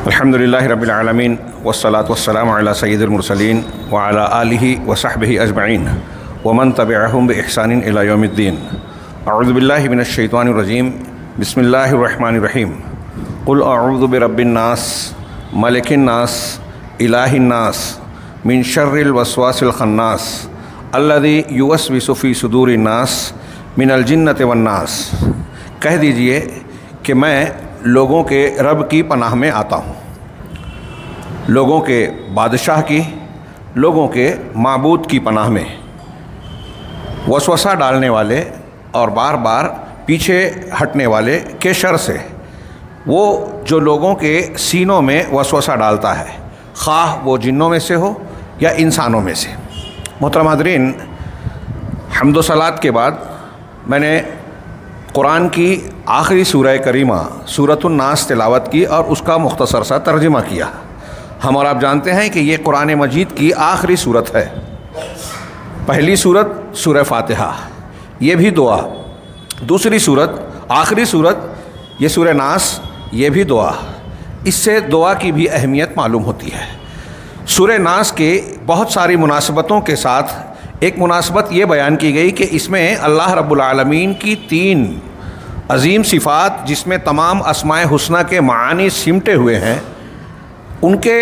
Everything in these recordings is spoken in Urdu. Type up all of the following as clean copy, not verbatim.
الحمدللہ رب العالمین والصلاة والسلام علی سید المرسلین وعلی آلہ وصحبہ اجمعین ومن تبعہم بإحسان الی یوم الدین۔ اعوذ باللہ من الشیطان الرجیم، بسم اللہ الرحمن الرحیم۔ قل اعوذ برب الناس ملک الناس الہ الناس من شر الوسواس الخناس الذی یوسوس فی صدور الناس من الجنۃ والناس۔ کہہ دیجئے کہ میں لوگوں کے رب کی پناہ میں آتا ہوں، لوگوں کے بادشاہ کی، لوگوں کے معبود کی پناہ میں، وسوسہ ڈالنے والے اور بار بار پیچھے ہٹنے والے کے شر سے، وہ جو لوگوں کے سینوں میں وسوسہ ڈالتا ہے، خواہ وہ جنوں میں سے ہو یا انسانوں میں سے۔ محترم حاضرین، حمد و صلوات کے بعد میں نے قرآن کی آخری سورہ کریمہ سورۃ الناس تلاوت کی اور اس کا مختصر سا ترجمہ کیا۔ ہم اور آپ جانتے ہیں کہ یہ قرآن مجید کی آخری سورت ہے۔ پہلی سورت سورہ فاتحہ، یہ بھی دعا۔ دوسری سورت، آخری سورت یہ سورہ ناس، یہ بھی دعا۔ اس سے دعا کی بھی اہمیت معلوم ہوتی ہے۔ سورہ ناس کے بہت ساری مناسبتوں کے ساتھ ایک مناسبت یہ بیان کی گئی کہ اس میں اللہ رب العالمین کی 3 عظیم صفات، جس میں تمام اسماء حسنہ کے معانی سمٹے ہوئے ہیں، ان کے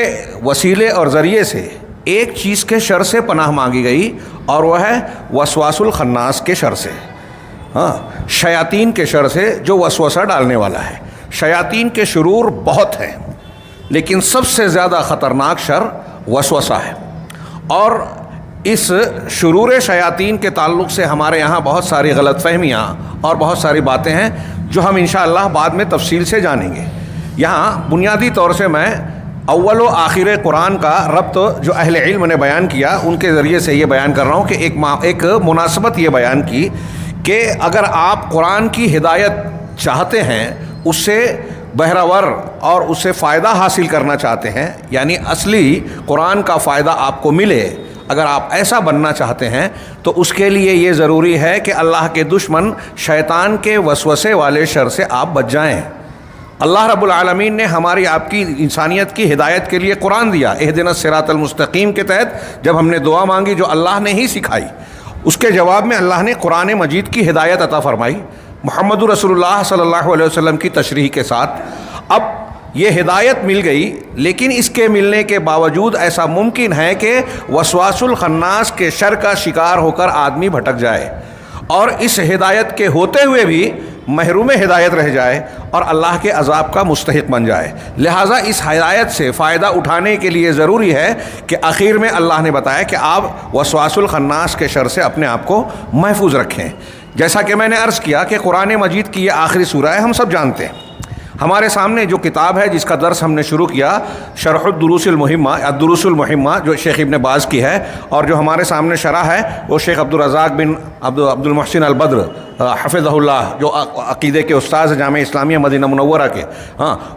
وسیلے اور ذریعے سے ایک چیز کے شر سے پناہ مانگی گئی، اور وہ ہے وسواس الخناس کے شر سے، شیاطین کے شر سے جو وسوسہ ڈالنے والا ہے۔ شیاطین کے شرور بہت ہیں، لیکن سب سے زیادہ خطرناک شر وسوسہ ہے۔ اور اس شرور شیاطین کے تعلق سے ہمارے یہاں بہت ساری غلط فہمیاں اور بہت ساری باتیں ہیں جو ہم انشاءاللہ بعد میں تفصیل سے جانیں گے۔ یہاں بنیادی طور سے میں اول و آخر قرآن کا ربط جو اہل علم نے بیان کیا، ان کے ذریعے سے یہ بیان کر رہا ہوں کہ ایک مناسبت یہ بیان کی کہ اگر آپ قرآن کی ہدایت چاہتے ہیں، اس سے بہرور اور اس سے فائدہ حاصل کرنا چاہتے ہیں، یعنی اصلی قرآن کا فائدہ آپ کو ملے، اگر آپ ایسا بننا چاہتے ہیں تو اس کے لیے یہ ضروری ہے کہ اللہ کے دشمن شیطان کے وسوسے والے شر سے آپ بچ جائیں۔ اللہ رب العالمین نے ہماری آپ کی انسانیت کی ہدایت کے لیے قرآن دیا۔ اہدنا الصراط المستقیم کے تحت جب ہم نے دعا مانگی جو اللہ نے ہی سکھائی، اس کے جواب میں اللہ نے قرآن مجید کی ہدایت عطا فرمائی محمد رسول اللہ صلی اللہ علیہ وسلم کی تشریح کے ساتھ۔ اب یہ ہدایت مل گئی، لیکن اس کے ملنے کے باوجود ایسا ممکن ہے کہ وسواس الخناس کے شر کا شکار ہو کر آدمی بھٹک جائے، اور اس ہدایت کے ہوتے ہوئے بھی محروم ہدایت رہ جائے اور اللہ کے عذاب کا مستحق بن جائے۔ لہٰذا اس ہدایت سے فائدہ اٹھانے کے لیے ضروری ہے کہ آخر میں اللہ نے بتایا کہ آپ وسواس الخناس کے شر سے اپنے آپ کو محفوظ رکھیں۔ جیسا کہ میں نے عرض کیا کہ قرآن مجید کی یہ آخری سورہ ہے، ہم سب جانتے ہیں۔ ہمارے سامنے جو کتاب ہے جس کا درس ہم نے شروع کیا، شرح الدروس المہمہ، الدروس المہمہ، جو شیخ ابن باز کی ہے، اور جو ہمارے سامنے شرح ہے وہ شیخ عبدالرزاق بن عبد المحسن البدر حفظہ اللہ، جو عقیدے کے استاذ ہیں جامعہ اسلامیہ مدینہ منورہ کے،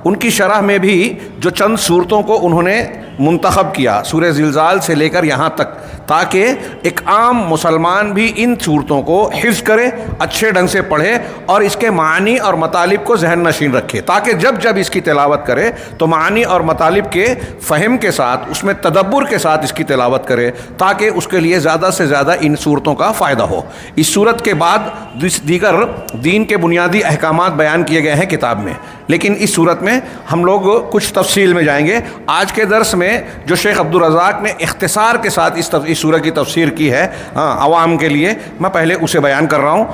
ان کی شرح میں بھی جو چند صورتوں کو انہوں نے منتخب کیا سورہ زلزال سے لے کر یہاں تک، تاکہ ایک عام مسلمان بھی ان صورتوں کو حفظ کرے، اچھے ڈھنگ سے پڑھے اور اس کے معنی اور مطالب کو ذہن نشین رکھے، تاکہ جب اس کی تلاوت کرے تو معنی اور مطالب کے فہم کے ساتھ، اس میں تدبر کے ساتھ اس کی تلاوت کرے، تاکہ اس کے لیے زیادہ سے زیادہ ان صورتوں کا فائدہ ہو۔ اس صورت کے بعد دیگر دین کے بنیادی احکامات بیان کیے گئے ہیں کتاب میں، لیکن اس صورت میں ہم لوگ کچھ تفصیل میں جائیں گے۔ آج کے درس میں جو شیخ عبدالرزاق نے اختصار کے ساتھ اس سورہ کی تفسیر کی ہے عوام کے لیے، میں پہلے اسے بیان کر رہا ہوں۔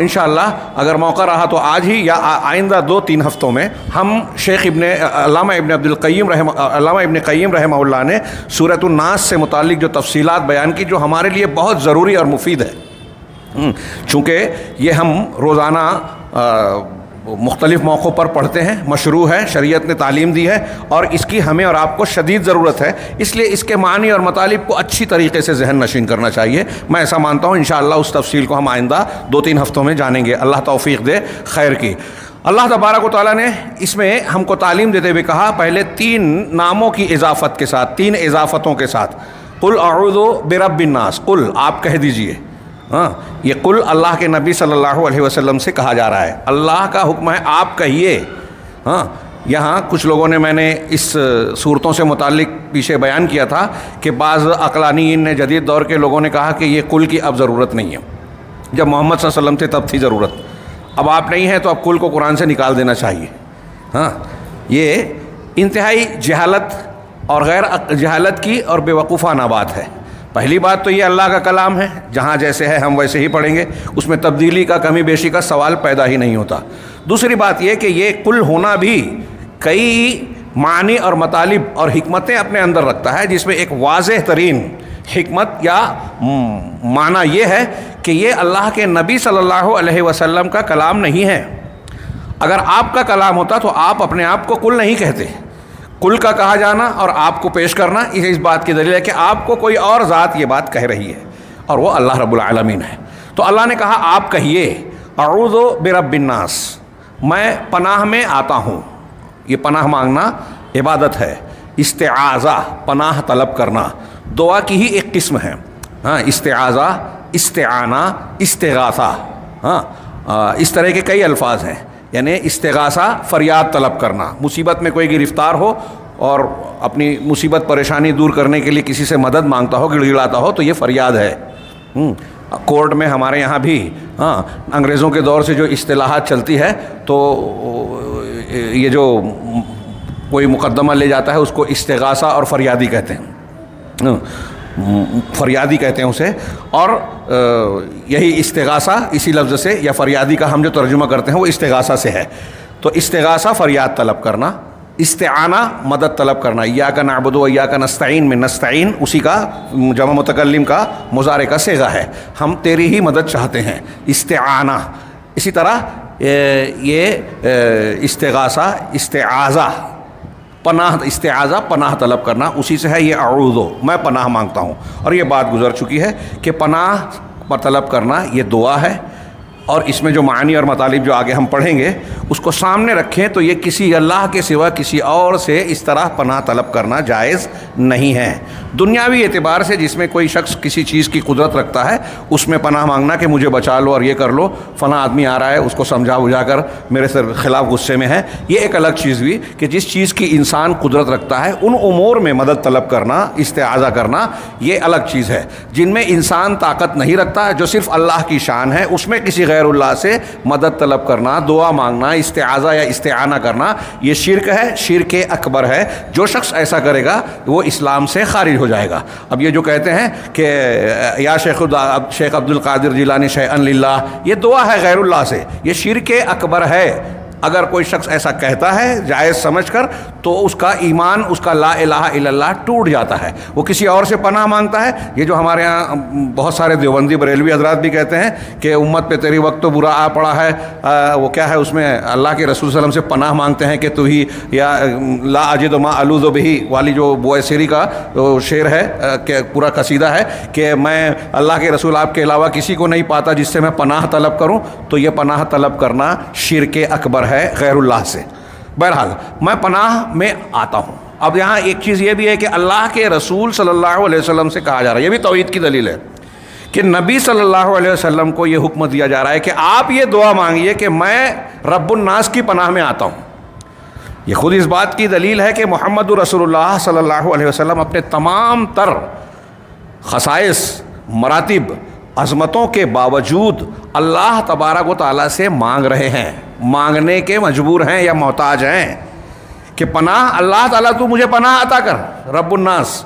انشاءاللہ اگر موقع رہا تو آج ہی یا آئندہ 2-3 ہفتوں میں ہم شیخ علامہ ابن قیم رحمہ اللہ نے سورۃ الناس سے متعلق جو تفصیلات بیان کی، جو ہمارے لیے بہت ضروری اور مفید ہے، چونکہ یہ ہم روزانہ مختلف موقعوں پر پڑھتے ہیں، مشروع ہے، شریعت نے تعلیم دی ہے، اور اس کی ہمیں اور آپ کو شدید ضرورت ہے، اس لیے اس کے معنی اور مطالب کو اچھی طریقے سے ذہن نشین کرنا چاہیے۔ میں ایسا مانتا ہوں انشاءاللہ اس تفصیل کو ہم آئندہ 2-3 ہفتوں میں جانیں گے، اللہ توفیق دے خیر کی۔ اللہ تبارک و تعالیٰ نے اس میں ہم کو تعلیم دیتے ہوئے کہا، پہلے 3 ناموں کی اضافت کے ساتھ، 3 اضافتوں کے ساتھ، قل اعوذ برب الناس، قل آپ کہہ دیجئے، یہ قل اللہ کے نبی صلی اللہ علیہ وسلم سے کہا جا رہا ہے، اللہ کا حکم ہے آپ کہیے، یہاں کچھ لوگوں نے، میں نے اس صورتوں سے متعلق پیچھے بیان کیا تھا کہ بعض عقلانیین نے، جدید دور کے لوگوں نے کہا کہ یہ کل کی اب ضرورت نہیں ہے، جب محمد صلی اللہ علیہ وسلم تھے تب تھی ضرورت، اب آپ نہیں ہیں تو اب کل کو قرآن سے نکال دینا چاہیے۔ ہاں، یہ انتہائی جہالت اور غیر جہالت کی اور بے وقوفانہ بات ہے۔ پہلی بات تو یہ اللہ کا کلام ہے، جہاں جیسے ہے ہم ویسے ہی پڑھیں گے، اس میں تبدیلی کا، کمی بیشی کا سوال پیدا ہی نہیں ہوتا۔ دوسری بات یہ کہ یہ کل ہونا بھی کئی معنی اور مطالب اور حکمتیں اپنے اندر رکھتا ہے، جس میں ایک واضح ترین حکمت یا معنی یہ ہے کہ یہ اللہ کے نبی صلی اللہ علیہ وسلم کا کلام نہیں ہے۔ اگر آپ کا کلام ہوتا تو آپ اپنے آپ کو کل نہیں کہتے۔ کل کا کہا جانا اور آپ کو پیش کرنا اس بات کی دلیل ہے کہ آپ کو کوئی اور ذات یہ بات کہہ رہی ہے، اور وہ اللہ رب العالمین ہے۔ تو اللہ نے کہا آپ کہیے اعوذ برب الناس، میں پناہ میں آتا ہوں۔ یہ پناہ مانگنا عبادت ہے، استعاذہ پناہ طلب کرنا دعا کی ہی ایک قسم ہے۔ ہاں، استعاذہ، استعانہ، استغاثہ، ہاں اس طرح کے کئی الفاظ ہیں۔ یعنی استغاثہ فریاد طلب کرنا، مصیبت میں کوئی گرفتار ہو اور اپنی مصیبت پریشانی دور کرنے کے لیے کسی سے مدد مانگتا ہو، گڑ گڑاتا ہو، تو یہ فریاد ہے۔ کورٹ میں ہمارے یہاں بھی انگریزوں کے دور سے جو اصطلاحات چلتی ہے، تو یہ جو کوئی مقدمہ لے جاتا ہے اس کو استغاثہ اور فریادی کہتے ہیں، فریادی کہتے ہیں اسے۔ اور یہی استغاثہ اسی لفظ سے یا فریادی کا ہم جو ترجمہ کرتے ہیں وہ استغاثہ سے ہے۔ تو استغاثہ فریاد طلب کرنا، استعانہ مدد طلب کرنا، ایاک نعبد و ایاک نستعین میں نستعین اسی کا جمع متکلم کا مضارع کا صیغہ ہے، ہم تیری ہی مدد چاہتے ہیں، استعانہ۔ اسی طرح یہ استغاثہ، استعاذہ، پناہ، استعاذہ پناہ طلب کرنا، اسی سے ہے یہ اعوذ، میں پناہ مانگتا ہوں۔ اور یہ بات گزر چکی ہے کہ پناہ پر طلب کرنا یہ دعا ہے، اور اس میں جو معنی اور مطالب جو آگے ہم پڑھیں گے اس کو سامنے رکھیں تو یہ کسی اللہ کے سوا کسی اور سے اس طرح پناہ طلب کرنا جائز نہیں ہے۔ دنیاوی اعتبار سے جس میں کوئی شخص کسی چیز کی قدرت رکھتا ہے اس میں پناہ مانگنا کہ مجھے بچا لو اور یہ کر لو، فلاں آدمی آ رہا ہے اس کو سمجھا بجھا کر میرے خلاف غصے میں ہے، یہ ایک الگ چیز ہوئی کہ جس چیز کی انسان قدرت رکھتا ہے ان امور میں مدد طلب کرنا، استعاذہ کرنا، یہ الگ چیز ہے۔ جن میں انسان طاقت نہیں رکھتا، جو صرف اللہ کی شان ہے، اس میں کسی غیر اللہ سے مدد طلب کرنا، دعا مانگنا، استعاذہ یا استعانہ کرنا، یہ شرک ہے، شرک اکبر ہے۔ جو شخص ایسا کرے گا وہ اسلام سے خارج ہو جائے گا۔ اب یہ جو کہتے ہیں کہ یا شیخ عبد القادر جیلانی شیئا للہ، یہ دعا ہے غیر اللہ سے، یہ شرک اکبر ہے۔ اگر کوئی شخص ایسا کہتا ہے جائز سمجھ کر تو اس کا ایمان، اس کا لا الہ الا اللہ ٹوٹ جاتا ہے، وہ کسی اور سے پناہ مانگتا ہے۔ یہ جو ہمارے ہاں بہت سارے دیوبندی بریلوی حضرات بھی کہتے ہیں کہ امت پہ تیری وقت تو برا آ پڑا ہے، وہ کیا ہے اس میں اللہ کے رسول صلی اللہ علیہ وسلم سے پناہ مانگتے ہیں کہ تو ہی، یا لا اجد ما الوذ بہ والی جو بوئیسری کا شعر ہے کہ پورا قصیدہ ہے کہ میں اللہ کے رسول آپ کے علاوہ کسی کو نہیں پاتا جس سے میں پناہ طلب کروں، تو یہ پناہ طلب کرنا شرک اکبر ہے غیر اللہ سے۔ بہرحال میں پناہ میں آتا ہوں۔ اب یہاں ایک چیز یہ بھی ہے کہ اللہ کے رسول صلی اللہ علیہ وسلم سے کہا جا رہا ہے، یہ بھی توحید کی دلیل ہے کہ نبی صلی اللہ علیہ وسلم کو یہ حکم دیا جا رہا ہے کہ آپ یہ دعا مانگیے کہ میں رب الناس کی پناہ میں آتا ہوں۔ یہ خود اس بات کی دلیل ہے کہ محمد رسول اللہ صلی اللہ علیہ وسلم اپنے تمام تر خصائص، مراتب، عظمتوں کے باوجود اللہ تبارک و تعالیٰ سے مانگ رہے ہیں، مانگنے کے مجبور ہیں یا محتاج ہیں کہ پناہ اللہ تعالیٰ تو مجھے پناہ عطا کر، رب الناس۔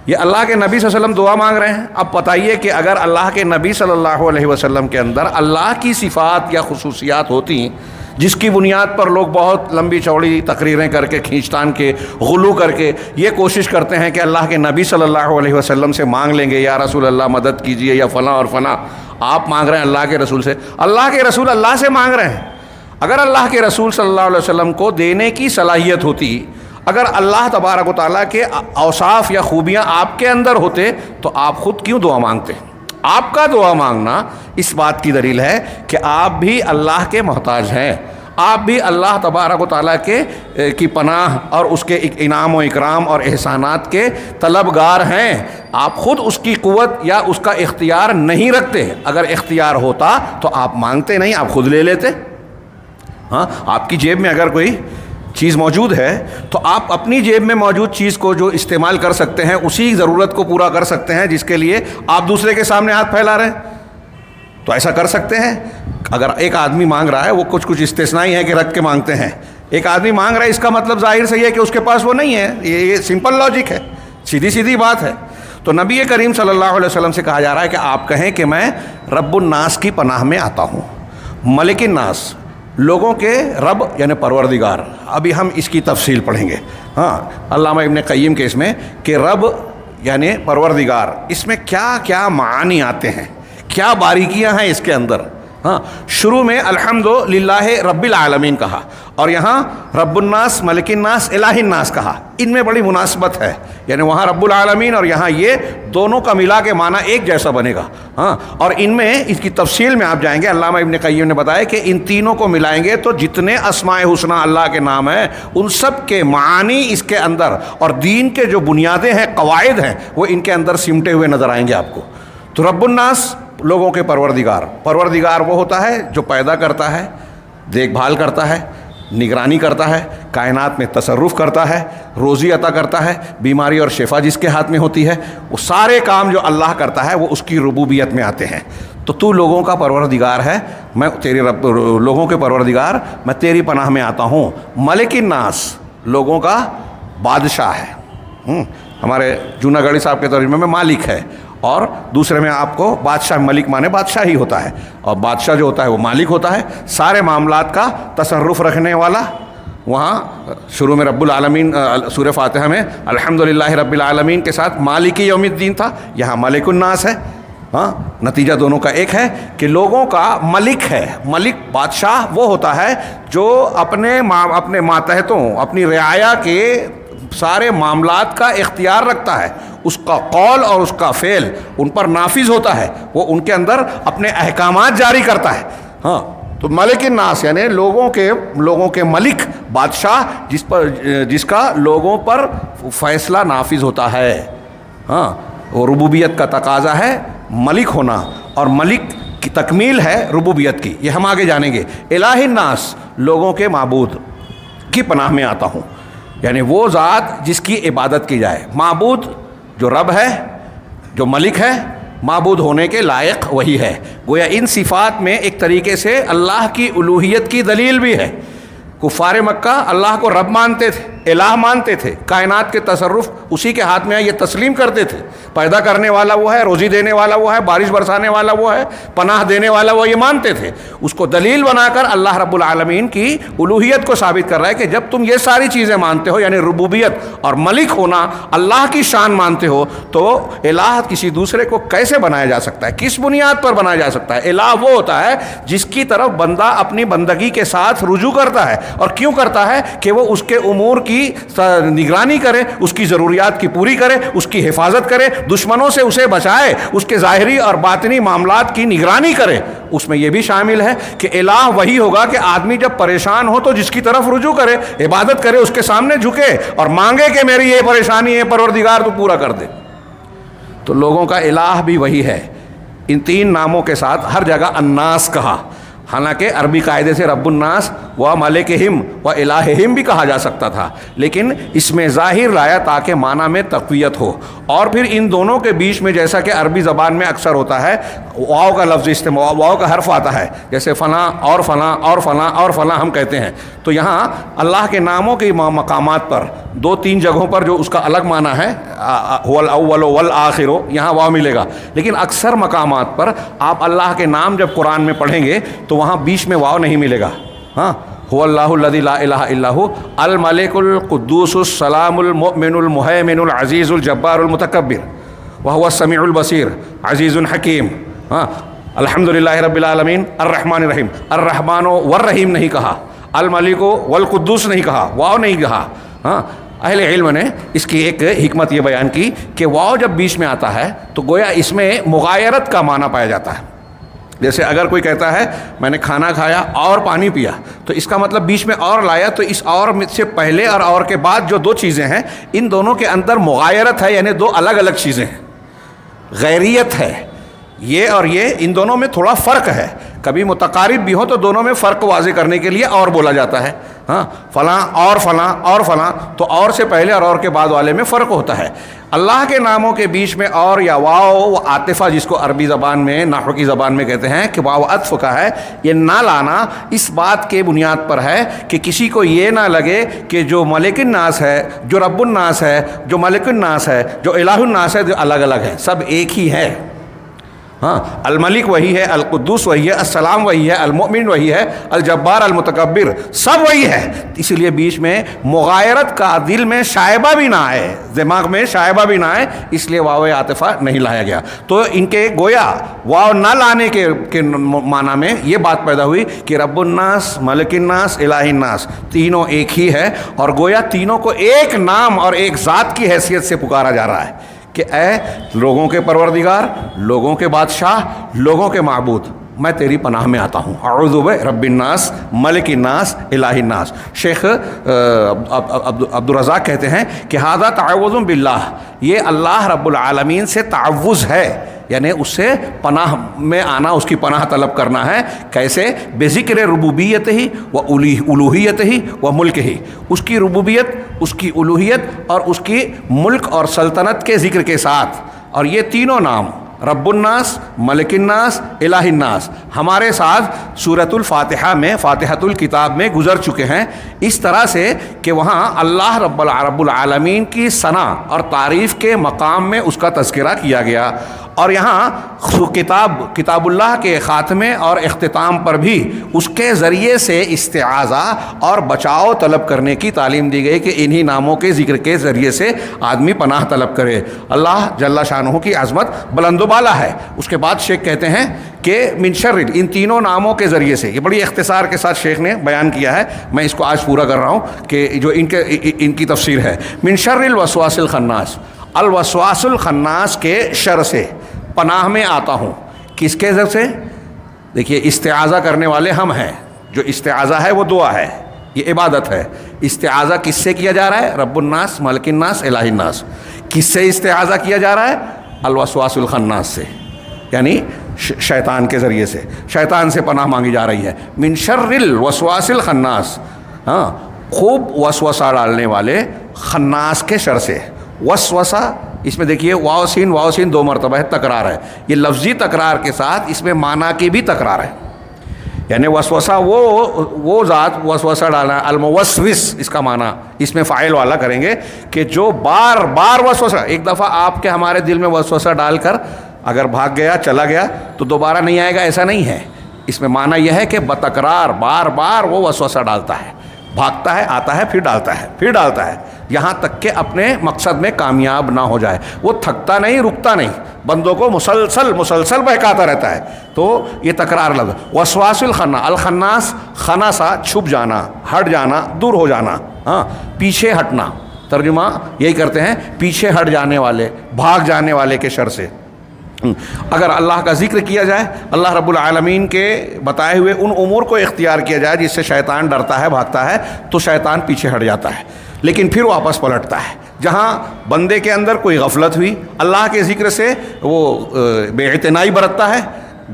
یہ اللہ کے نبی صلی اللہ علیہ وسلم دعا مانگ رہے ہیں۔ اب بتائیے کہ اگر اللہ کے نبی صلی اللہ علیہ وسلم کے اندر اللہ کی صفات یا خصوصیات ہوتی جس کی بنیاد پر لوگ بہت لمبی چوڑی تقریریں کر کے، کھینچتان کے، غلو کر کے یہ کوشش کرتے ہیں کہ اللہ کے نبی صلی اللہ علیہ وسلم سے مانگ لیں گے یا رسول اللہ مدد کیجئے یا فلاں اور فلاں، آپ مانگ رہے ہیں اللہ کے رسول سے، اللہ کے رسول اللہ سے مانگ رہے ہیں۔ اگر اللہ کے رسول صلی اللہ علیہ وسلم کو دینے کی صلاحیت ہوتی، اگر اللہ تبارک و تعالیٰ کے اوصاف یا خوبیاں آپ کے اندر ہوتے تو آپ خود کیوں دعا مانگتے؟ آپ کا دعا مانگنا اس بات کی دلیل ہے کہ آپ بھی اللہ کے محتاج ہیں، آپ بھی اللہ تبارک و تعالیٰ کی پناہ اور اس کے انعام و اکرام اور احسانات کے طلبگار ہیں۔ آپ خود اس کی قوت یا اس کا اختیار نہیں رکھتے۔ اگر اختیار ہوتا تو آپ مانگتے نہیں، آپ خود لے لیتے۔ ہاں، آپ کی جیب میں اگر کوئی چیز موجود ہے تو آپ اپنی جیب میں موجود چیز کو جو استعمال کر سکتے ہیں اسی ضرورت کو پورا کر سکتے ہیں جس کے لیے آپ دوسرے کے سامنے ہاتھ پھیلا رہے ہیں، تو ایسا کر سکتے ہیں۔ اگر ایک آدمی مانگ رہا ہے، وہ کچھ استثنائی ہے کہ رکھ کے مانگتے ہیں، ایک آدمی مانگ رہا ہے اس کا مطلب ظاہر سے یہ ہے کہ اس کے پاس وہ نہیں ہے، یہ سمپل لاجک ہے، سیدھی بات ہے۔ تو نبی کریم صلی اللہ علیہ وسلم سے کہا جا رہا ہے کہ آپ کہیں کہ میں رب الناس کی پناہ میں آتا ہوں، ملک الناس، لوگوں کے رب یعنی پروردگار۔ ابھی ہم اس کی تفصیل پڑھیں گے۔ ہاں، علامہ ابن قیم کے اس میں کہ رب یعنی پروردگار، اس میں کیا کیا معانی آتے ہیں، کیا باریکیاں ہیں اس کے اندر۔ ہاں، شروع میں الحمدللہ رب العالمین کہا، اور یہاں رب الناس، ملک الناس، الہ الناس کہا، ان میں بڑی مناسبت ہے، یعنی وہاں رب العالمین اور یہاں یہ دونوں کا ملا کے معنی ایک جیسا بنے گا۔ ہاں، اور ان میں اس کی تفصیل میں آپ جائیں گے، علامہ ابن قیم نے بتایا کہ ان تینوں کو ملائیں گے تو جتنے اسماء حسنی اللہ کے نام ہیں ان سب کے معانی اس کے اندر، اور دین کے جو بنیادیں ہیں، قواعد ہیں، وہ ان کے اندر سمٹے ہوئے نظر آئیں گے آپ کو۔ تو رب الناس، لوگوں کے پروردگار وہ ہوتا ہے جو پیدا کرتا ہے، دیکھ بھال کرتا ہے، نگرانی کرتا ہے، کائنات میں تصرف کرتا ہے، روزی عطا کرتا ہے، بیماری اور شفا جس کے ہاتھ میں ہوتی ہے، وہ سارے کام جو اللہ کرتا ہے وہ اس کی ربوبیت میں آتے ہیں۔ تو لوگوں کا پروردگار ہے، میں تیری لوگوں کے پروردگار، میں تیری پناہ میں آتا ہوں۔ ملک الناس، لوگوں کا بادشاہ ہے۔ ہمارے جوناگڑھی صاحب کے ترجمے میں مالک ہے، اور دوسرے میں آپ کو بادشاہ، ملک مانے بادشاہ ہی ہوتا ہے، اور بادشاہ جو ہوتا ہے وہ مالک ہوتا ہے، سارے معاملات کا تصرف رکھنے والا۔ وہاں شروع میں رب العالمین، سورہ فاتحہ میں الحمدللہ رب العالمین کے ساتھ مالک یوم الدین تھا، یہاں ملک الناس ہے۔ ہاں، نتیجہ دونوں کا ایک ہے کہ لوگوں کا ملک ہے۔ ملک، بادشاہ وہ ہوتا ہے جو اپنے ماتحتوں، اپنی رعایا کے سارے معاملات کا اختیار رکھتا ہے، اس کا قول اور اس کا فعل ان پر نافذ ہوتا ہے، وہ ان کے اندر اپنے احکامات جاری کرتا ہے۔ ہاں، تو ملک الناس یعنی لوگوں کے ملک، بادشاہ جس کا لوگوں پر فیصلہ نافذ ہوتا ہے۔ ہاں، وہ ربوبیت کا تقاضا ہے ملک ہونا، اور ملک کی تکمیل ہے ربوبیت کی، یہ ہم آگے جانیں گے۔ الہ الناس، لوگوں کے معبود کی پناہ میں آتا ہوں، یعنی وہ ذات جس کی عبادت کی جائے۔ معبود جو رب ہے، جو ملک ہے، معبود ہونے کے لائق وہی ہے۔ گویا ان صفات میں ایک طریقے سے اللہ کی الوہیت کی دلیل بھی ہے۔ کفار مکہ اللہ کو رب مانتے تھے، الہ مانتے تھے، کائنات کے تصرف اسی کے ہاتھ میں ہے، یہ تسلیم کرتے تھے، پیدا کرنے والا وہ ہے، روزی دینے والا وہ ہے، بارش برسانے والا وہ ہے، پناہ دینے والا وہ، یہ مانتے تھے۔ اس کو دلیل بنا کر اللہ رب العالمین کی الوہیت کو ثابت کر رہا ہے کہ جب تم یہ ساری چیزیں مانتے ہو، یعنی ربوبیت اور ملک ہونا، اللہ کی شان مانتے ہو، تو الہ کسی دوسرے کو کیسے بنایا جا سکتا ہے، کس بنیاد پر بنایا جا سکتا ہے؟ الہ وہ ہوتا ہے جس کی طرف بندہ اپنی بندگی کے ساتھ رجوع کرتا ہے، اور کیوں کرتا ہے؟ کہ وہ اس کے امور کی نگرانی کرے، اس کی ضروریات کی پوری کرے، اس کی حفاظت کرے، دشمنوں سے اسے بچائے، اس کے ظاہری اور باطنی معاملات کی نگرانی کرے۔ اس میں یہ بھی شامل ہے کہ الہ وہی ہوگا کہ آدمی جب پریشان ہو تو جس کی طرف رجوع کرے، عبادت کرے، اس کے سامنے جھکے اور مانگے کہ میری یہ پریشانی ہے پروردگار تو پورا کر دے۔ تو لوگوں کا الہ بھی وہی ہے، ان تین ناموں کے ساتھ ہر جگہ الناس کہا، حالانکہ عربی قاعدے سے رب الناس و ملکہم و الہہم بھی کہا جا سکتا تھا، لیکن اس میں ظاہر لایا تاکہ معنی میں تقویت ہو۔ اور پھر ان دونوں کے بیچ میں، جیسا کہ عربی زبان میں اکثر ہوتا ہے، واو کا لفظ استعمال، واو کا حرف آتا ہے، جیسے فلاں اور فلاں اور فلاں اور فلاں ہم کہتے ہیں، تو یہاں اللہ کے ناموں کے مقامات پر دو تین جگہوں پر جو اس کا الگ معنی ہے، هو الاول والآخر، یہاں واو ملے گا، لیکن اکثر مقامات پر آپ اللہ کے نام جب قرآن میں پڑھیں گے تو وہاں بیچ میں واو نہیں ملے گا۔ ہاں، هو اللہ الذی لا الہ الا هو الملک القدوس السلام المؤمن المہیمن العزیز الجبار المتکبر وهو السمیع البصیر عزیز حکیم۔ ہاں، الحمدللہ رب العالمین الرحمن الرحیم، الرحمن والرحیم نہیں کہا، الملک والقدوس نہیں کہا، واو نہیں کہا۔ ہاں، اہل علم نے اس کی ایک حکمت یہ بیان کی کہ واو جب بیچ میں آتا ہے تو گویا اس میں مغایرت کا معنی پایا جاتا ہے۔ جیسے اگر کوئی کہتا ہے میں نے کھانا کھایا اور پانی پیا، تو اس کا مطلب بیچ میں اور لایا، تو اس اور سے پہلے اور کے بعد جو دو چیزیں ہیں، ان دونوں کے اندر مغایرت ہے، یعنی دو الگ الگ چیزیں ہیں، غیریت ہے، یہ اور یہ ان دونوں میں تھوڑا فرق ہے۔ کبھی متقارب بھی ہو تو دونوں میں فرق واضح کرنے کے لیے اور بولا جاتا ہے. ہاں فلاں اور فلاں اور فلاں, تو اور سے پہلے اور کے بعد والے میں فرق ہوتا ہے. اللہ کے ناموں کے بیچ میں اور یا واو و عاطفہ, جس کو عربی زبان میں نحو کی زبان میں کہتے ہیں کہ واو عطف کا ہے, یہ نہ لانا اس بات کے بنیاد پر ہے کہ کسی کو یہ نہ لگے کہ جو ملک الناس ہے, جو رب الناس ہے, جو ملک الناس ہے, جو الہ الناس ہے, جو الگ الگ ہے. سب ایک ہی ہے. ہاں الملک وہی ہے, القدوس وہی ہے, السلام وہی ہے, المؤمن وہی ہے, الجبار المتکبر سب وہی ہے. اسی لیے بیچ میں مغایرت کا دل میں شائبہ بھی نہ آئے, دماغ میں شائبہ بھی نہ آئے, اس لیے واو عاطفہ نہیں لایا گیا. تو ان کے گویا واو نہ لانے کے معنی میں یہ بات پیدا ہوئی کہ رب الناس, ملک الناس, الہ الناس تینوں ایک ہی ہے, اور گویا تینوں کو ایک نام اور ایک ذات کی حیثیت سے پکارا جا رہا ہے کہ اے لوگوں کے پروردگار, لوگوں کے بادشاہ, لوگوں کے معبود, میں تیری پناہ میں آتا ہوں. اعوذ برب الناس, ملک الناس, الہ الناس. شیخ عبدالرزاق کہتے ہیں کہ ھذا تعوذ باللہ, یہ اللہ رب العالمین سے تعوذ ہے, یعنی اس سے پناہ میں آنا, اس کی پناہ طلب کرنا ہے. کیسے؟ بذکر ربوبیت ہی و الوہیت ہی و ملک ہی, اس کی ربوبیت, اس کی الوہیت اور اس کی ملک اور سلطنت کے ذکر کے ساتھ. اور یہ تینوں نام رب الناس, ملک الناس, الہ الناس ہمارے ساتھ سورۃ الفاتحہ میں, فاتحۃ الکتاب میں گزر چکے ہیں, اس طرح سے کہ وہاں اللہ رب العالمین کی ثنا اور تعریف کے مقام میں اس کا تذکرہ کیا گیا. اور یہاں کتاب اللہ کے خاتمے اور اختتام پر بھی اس کے ذریعے سے استعاذہ اور بچاؤ طلب کرنے کی تعلیم دی گئی کہ انہی ناموں کے ذکر کے ذریعے سے آدمی پناہ طلب کرے. اللہ جل شانہ کی عظمت بلند و بالا ہے. اس کے بعد شیخ کہتے ہیں کہ من شر, ان تینوں ناموں کے ذریعے سے, یہ بڑی اختصار کے ساتھ شیخ نے بیان کیا ہے, میں اس کو آج پورا کر رہا ہوں کہ جو ان کی تفسیر ہے. من شر الوسواس الخناس, الوسواس الخناس کے شر سے پناہ میں آتا ہوں. کس کے ذریعے سے؟ دیکھیے استعاذہ کرنے والے ہم ہیں, جو استعاذہ ہے وہ دعا ہے, یہ عبادت ہے. استعاذہ کس سے کیا جا رہا ہے؟ رب الناس, ملک الناس, الہ الناس. کس سے استعاذہ کیا جا رہا ہے؟ الوسواس الخناس سے, یعنی شیطان کے ذریعے سے, شیطان سے پناہ مانگی جا رہی ہے. من شر الوسواس الخناس, ہاں خوب وسوسہ ڈالنے والے خناس کے شر سے. وسوسہ, اس میں دیکھیے واو سین دو مرتبہ ہے, تکرار ہے. یہ لفظی تکرار کے ساتھ اس میں معنی کی بھی تکرار ہے. یعنی وسوسہ وہ ذات وسوسہ ڈالنا, الموسوس اس کا معنی اس میں فاعل والا کریں گے کہ جو بار بار وسوسہ, ایک دفعہ آپ کے ہمارے دل میں وسوسہ ڈال کر اگر بھاگ گیا, چلا گیا تو دوبارہ نہیں آئے گا, ایسا نہیں ہے. اس میں معنی یہ ہے کہ بتکرار بار بار وہ وسوسہ ڈالتا ہے, بھاگتا ہے, آتا ہے, پھر ڈالتا ہے, پھر ڈالتا ہے, یہاں تک کہ اپنے مقصد میں کامیاب نہ ہو جائے. وہ تھکتا نہیں, رکتا نہیں, بندوں کو مسلسل بہکاتا رہتا ہے. تو یہ تکرار لفظ. وسواس الخناس, خناسا چھپ جانا, ہٹ جانا, دور ہو جانا, ہاں پیچھے ہٹنا. ترجمہ یہی کرتے ہیں, پیچھے ہٹ جانے والے, بھاگ جانے والے کے شر سے. اگر اللہ کا ذکر کیا جائے, اللہ رب العالمین کے بتائے ہوئے ان امور کو اختیار کیا جائے جس سے شیطان ڈرتا ہے, بھاگتا ہے, تو شیطان پیچھے ہٹ جاتا ہے, لیکن پھر واپس پلٹتا ہے. جہاں بندے کے اندر کوئی غفلت ہوئی, اللہ کے ذکر سے وہ بے اعتنائی برتتا ہے,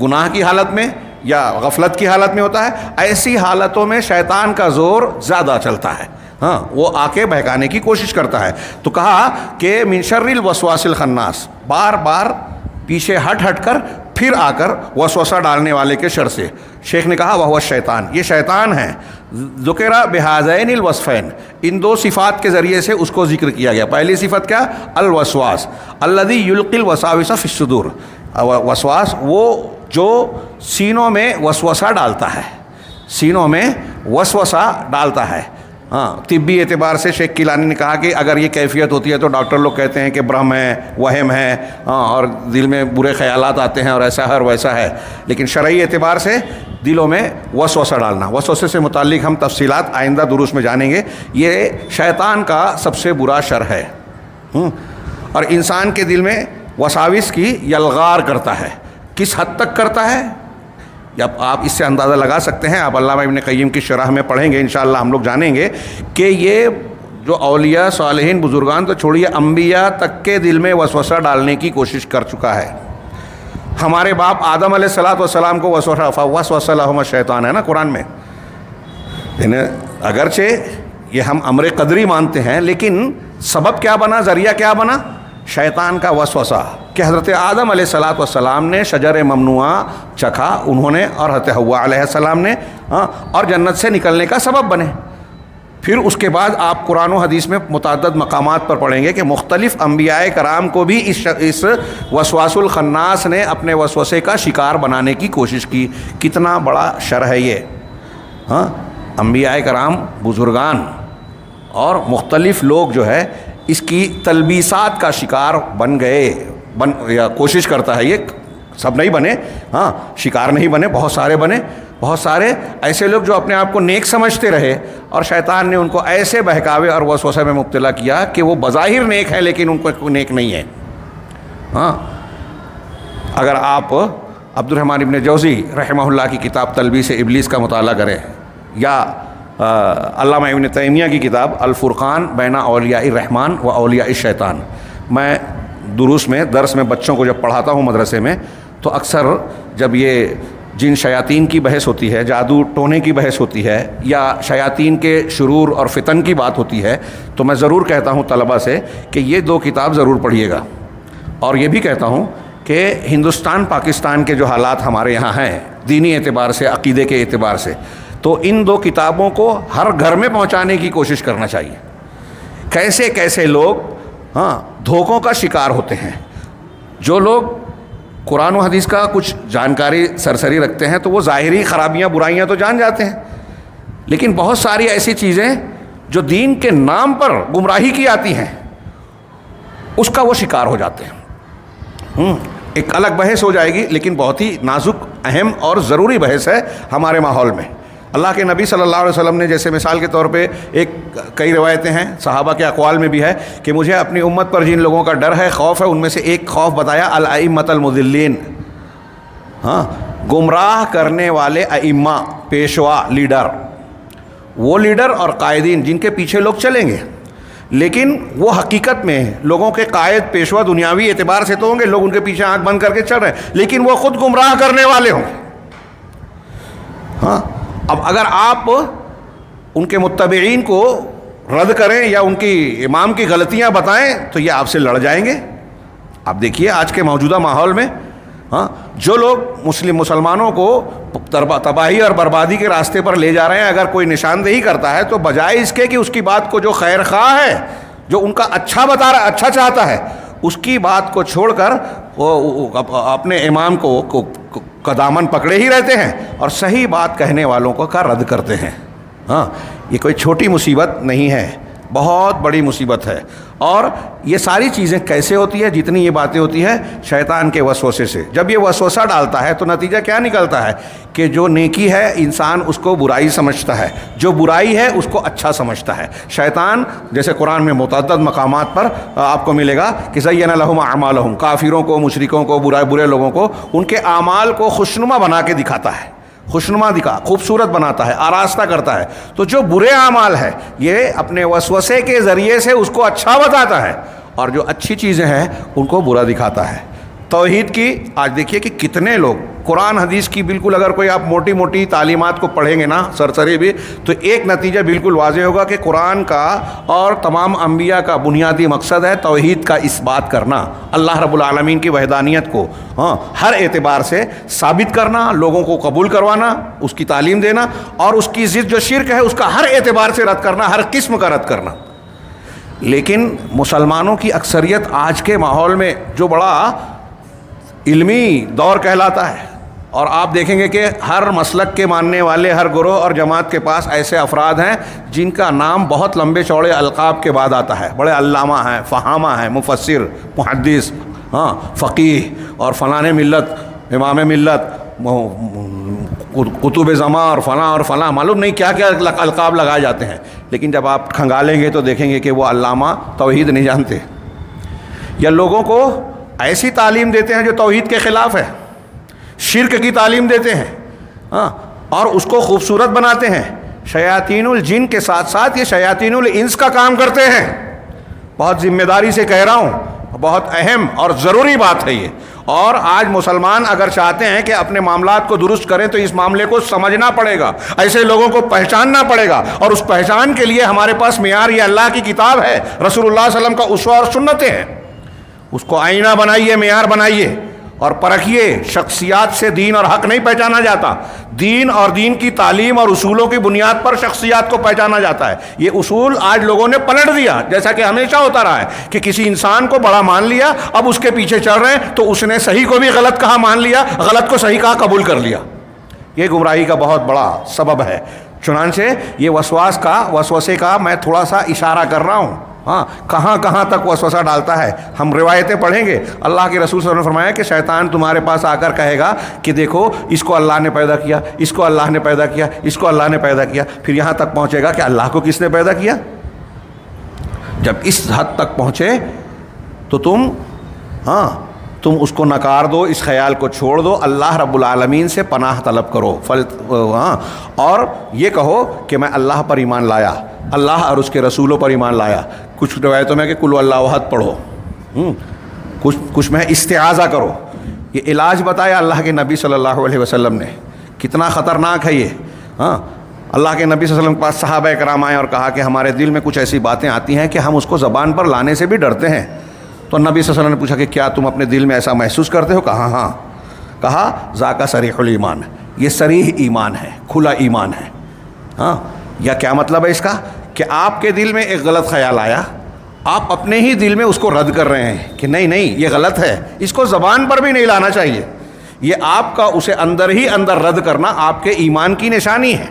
گناہ کی حالت میں یا غفلت کی حالت میں ہوتا ہے, ایسی حالتوں میں شیطان کا زور زیادہ چلتا ہے. ہاں وہ آ کے بہکانے کی کوشش کرتا ہے. تو کہا کہ من شر الوسواس الخناس, بار بار پیچھے ہٹ کر پھر آ کر وسوسہ ڈالنے والے کے شر سے. شیخ نے کہا وہ شیطان, یہ شیطان ہے. ذکر بہذین الوصفین, ان دو صفات کے ذریعے سے اس کو ذکر کیا گیا. پہلی صفت کیا؟ الوسواس, الذی یلقی الوساوس فی الصدور. وسواس وہ جو سینوں میں وسوسہ ڈالتا ہے, سینوں میں وسوسہ ڈالتا ہے. ہاں طبی اعتبار سے شیخ کیلانی نے کہا کہ اگر یہ کیفیت ہوتی ہے تو ڈاکٹر لوگ کہتے ہیں کہ برہم ہے, وہم ہے, ہاں اور دل میں برے خیالات آتے ہیں اور ایسا ہے اور ویسا ہے. لیکن شرعی اعتبار سے دلوں میں وسوسہ ڈالنا, وسوسے سے متعلق ہم تفصیلات آئندہ دروس میں جانیں گے. یہ شیطان کا سب سے برا شر ہے. اور انسان کے دل میں وساوس کی یلغار کرتا ہے. کس حد تک کرتا ہے یا آپ اس سے اندازہ لگا سکتے ہیں. آپ علامہ ابن قیم کی شرح میں پڑھیں گے, انشاءاللہ ہم لوگ جانیں گے کہ یہ جو اولیاء صالحین بزرگان تو چھوڑیے, انبیاء تک کے دل میں وسوسہ ڈالنے کی کوشش کر چکا ہے. ہمارے باپ آدم علیہ الصلوۃ والسلام کو وسوسہ لہم الشیطان ہے نا قرآن میں. اگرچہ یہ ہم امر قدری مانتے ہیں لیکن سبب کیا بنا, ذریعہ کیا بنا؟ شیطان کا وسوسہ کہ حضرت آدم علیہ الصلوۃ والسلام نے شجر ممنوعہ چکھا انہوں نے, اور حضرت حوا علیہ السلام نے, اور جنت سے نکلنے کا سبب بنے. پھر اس کے بعد آپ قرآن و حدیث میں متعدد مقامات پر پڑھیں گے کہ مختلف انبیاء کرام کو بھی اس وسواس الخناس نے اپنے وسوسے کا شکار بنانے کی کوشش کی. کتنا بڑا شر ہے یہ. انبیاء کرام, بزرگان اور مختلف لوگ جو ہے اس کی تلبیسات کا شکار بن گئے, یا کوشش کرتا ہے. یہ سب نہیں بنے, شکار نہیں بنے, بہت سارے بنے. بہت سارے ایسے لوگ جو اپنے آپ کو نیک سمجھتے رہے اور شیطان نے ان کو ایسے بہکاوے اور وسوسے میں مبتلا کیا کہ وہ بظاہر نیک ہیں لیکن ان کو نیک نہیں ہے. اگر آپ عبد الرحمن ابن جوزی رحمہ اللہ کی کتاب تلبیس ابلیس کا مطالعہ کریں, یا علامہ ابن تیمیہ کی کتاب الفرقان بین اولیاء الرحمن و اولیاء الشیطان. میں درس میں بچوں کو جب پڑھاتا ہوں مدرسے میں, تو اکثر جب یہ جن شیاطین کی بحث ہوتی ہے, جادو ٹونے کی بحث ہوتی ہے, یا شیاطین کے شرور اور فتن کی بات ہوتی ہے, تو میں ضرور کہتا ہوں طلبہ سے کہ یہ 2 کتاب ضرور پڑھیے گا. اور یہ بھی کہتا ہوں کہ ہندوستان پاکستان کے جو حالات ہمارے یہاں ہیں دینی اعتبار سے, عقیدے کے اعتبار سے, تو ان 2 کتابوں کو ہر گھر میں پہنچانے کی کوشش کرنا چاہیے. کیسے کیسے لوگ دھوکوں کا شکار ہوتے ہیں. جو لوگ قرآن و حدیث کا کچھ جانکاری سرسری رکھتے ہیں تو وہ ظاہری خرابیاں برائیاں تو جان جاتے ہیں, لیکن بہت ساری ایسی چیزیں جو دین کے نام پر گمراہی کی آتی ہیں اس کا وہ شکار ہو جاتے ہیں. ایک الگ بحث ہو جائے گی, لیکن بہت ہی نازک, اہم اور ضروری بحث ہے ہمارے ماحول میں. اللہ کے نبی صلی اللہ علیہ وسلم نے جیسے مثال کے طور پہ کئی روایتیں ہیں, صحابہ کے اقوال میں بھی ہے کہ مجھے اپنی امت پر جن لوگوں کا ڈر ہے, خوف ہے, ان میں سے ایک خوف بتایا الائمۃ المضلین, گمراہ کرنے والے ائمہ, پیشوا, لیڈر. وہ لیڈر اور قائدین جن کے پیچھے لوگ چلیں گے, لیکن وہ حقیقت میں لوگوں کے قائد پیشوا دنیاوی اعتبار سے تو ہوں گے, لوگ ان کے پیچھے آنکھ بند کر کے چل رہے ہیں, لیکن وہ خود گمراہ کرنے والے ہوں گے. اب اگر آپ ان کے متبعین کو رد کریں یا ان کی امام کی غلطیاں بتائیں تو یہ آپ سے لڑ جائیں گے. آپ دیکھیے آج کے موجودہ ماحول میں جو لوگ مسلمانوں کو تباہی اور بربادی کے راستے پر لے جا رہے ہیں, اگر کوئی نشاندہی کرتا ہے تو بجائے اس کے کہ اس کی بات کو جو خیر خواہ ہے, جو ان کا اچھا بتا رہا, اچھا چاہتا ہے, اس کی بات کو چھوڑ کر وہ اپنے امام کو دامن پکڑے ہی رہتے ہیں اور صحیح بات کہنے والوں کو کا رد کرتے ہیں. یہ کوئی چھوٹی مصیبت نہیں ہے, بہت بڑی مصیبت ہے. اور یہ ساری چیزیں کیسے ہوتی ہے؟ جتنی یہ باتیں ہوتی ہے شیطان کے وسوسے سے. جب یہ وسوسہ ڈالتا ہے تو نتیجہ کیا نکلتا ہے کہ جو نیکی ہے انسان اس کو برائی سمجھتا ہے, جو برائی ہے اس کو اچھا سمجھتا ہے. شیطان جیسے قرآن میں متعدد مقامات پر آپ کو ملے گا کہ زین لہم اعمالہم, کافروں کو, مشرکوں کو, برے لوگوں کو ان کے اعمال کو خوشنما بنا کے دکھاتا ہے, خوبصورت بناتا ہے, آراستہ کرتا ہے. تو جو برے اعمال ہے یہ اپنے وسوسے کے ذریعے سے اس کو اچھا بتاتا ہے, اور جو اچھی چیزیں ہیں ان کو برا دکھاتا ہے. توحید کی آج دیکھیے کہ کتنے لوگ قرآن حدیث کی بالکل اگر کوئی آپ موٹی موٹی تعلیمات کو پڑھیں گے نا سرسری بھی, تو ایک نتیجہ بالکل واضح ہوگا کہ قرآن کا اور تمام انبیاء کا بنیادی مقصد ہے توحید کا اس بات کرنا, اللہ رب العالمین کی وحدانیت کو ہر اعتبار سے ثابت کرنا, لوگوں کو قبول کروانا, اس کی تعلیم دینا, اور اس کی ضد جو شرک ہے اس کا ہر اعتبار سے رد کرنا, ہر قسم کا رد کرنا. لیکن مسلمانوں کی اکثریت آج کے ماحول میں جو بڑا علمی دور کہلاتا ہے, اور آپ دیکھیں گے کہ ہر مسلک کے ماننے والے, ہر گروہ اور جماعت کے پاس ایسے افراد ہیں جن کا نام بہت لمبے چوڑے القاب کے بعد آتا ہے. بڑے علامہ ہیں, فہامہ ہیں, مفسر, محدث, فقیہ, اور فلاں ملت, امام ملت, کتب زماں اور فلاں معلوم نہیں کیا کیا القاب لگائے جاتے ہیں. لیکن جب آپ کھنگالیں گے تو دیکھیں گے کہ وہ علامہ توحید نہیں جانتے, یا لوگوں کو ایسی تعلیم دیتے ہیں جو توحید کے خلاف ہے, شرک کی تعلیم دیتے ہیں, اور اس کو خوبصورت بناتے ہیں. شیاطین الجن کے ساتھ ساتھ یہ شیاطین الانس کا کام کرتے ہیں. بہت ذمہ داری سے کہہ رہا ہوں, بہت اہم اور ضروری بات ہے یہ. اور آج مسلمان اگر چاہتے ہیں کہ اپنے معاملات کو درست کریں تو اس معاملے کو سمجھنا پڑے گا، ایسے لوگوں کو پہچاننا پڑے گا، اور اس پہچان کے لیے ہمارے پاس معیار یہ اللہ کی کتاب ہے، رسول اللہ صلی اللہ علیہ وسلم کا اسوہ اور سنتیں ہیں۔ اس کو آئینہ بنائیے، معیار بنائیے اور پرکھیے۔ شخصیات سے دین اور حق نہیں پہچانا جاتا، دین اور دین کی تعلیم اور اصولوں کی بنیاد پر شخصیات کو پہچانا جاتا ہے۔ یہ اصول آج لوگوں نے پلٹ دیا، جیسا کہ ہمیشہ ہوتا رہا ہے کہ کسی انسان کو بڑا مان لیا، اب اس کے پیچھے چل رہے ہیں تو اس نے صحیح کو بھی غلط کہا مان لیا، غلط کو صحیح کہا قبول کر لیا۔ یہ گمراہی کا بہت بڑا سبب ہے۔ چنانچہ یہ وسوسے کا میں تھوڑا سا اشارہ کر رہا ہوں، ہاں کہاں کہاں تک وسوسہ ڈالتا ہے۔ ہم روایتیں پڑھیں گے، اللہ کے رسول صلی اللہ علیہ وسلم نے فرمایا کہ شیطان تمہارے پاس آ کر کہے گا کہ دیکھو اس کو اللہ نے پیدا کیا، اس کو اللہ نے پیدا کیا، اس کو اللہ نے پیدا کیا، پھر یہاں تک پہنچے گا کہ اللہ کو کس نے پیدا کیا۔ جب اس حد تک پہنچے تو تم اس کو نکار دو، اس خیال کو چھوڑ دو، اللہ رب العالمین سے پناہ طلب کرو، اور یہ کہو کہ میں اللہ پر ایمان لایا، اللہ اور اس کے رسولوں پر ایمان لایا۔ کچھ روایتوں میں کہ کل اللہ احد پڑھو، کچھ میں استعاذہ کرو۔ یہ علاج بتایا اللہ کے نبی صلی اللہ علیہ وسلم نے، کتنا خطرناک ہے یہ۔ اللہ کے نبی صلی اللہ علیہ وسلم کے پاس صحابہ کرام آئے اور کہا کہ ہمارے دل میں کچھ ایسی باتیں آتی ہیں کہ ہم اس کو زبان پر لانے سے بھی ڈرتے ہیں۔ تو نبی صلی اللہ علیہ وسلم نے پوچھا کہ کیا تم اپنے دل میں ایسا محسوس کرتے ہو؟ کہا ہاں۔ کہا ذاکا صریح الایمان، یہ صریح ایمان ہے، کھلا ایمان ہے۔ یا کیا مطلب ہے اس کا؟ کہ آپ کے دل میں ایک غلط خیال آیا، آپ اپنے ہی دل میں اس کو رد کر رہے ہیں کہ نہیں یہ غلط ہے، اس کو زبان پر بھی نہیں لانا چاہیے۔ یہ آپ کا اسے اندر ہی اندر رد کرنا آپ کے ایمان کی نشانی ہے۔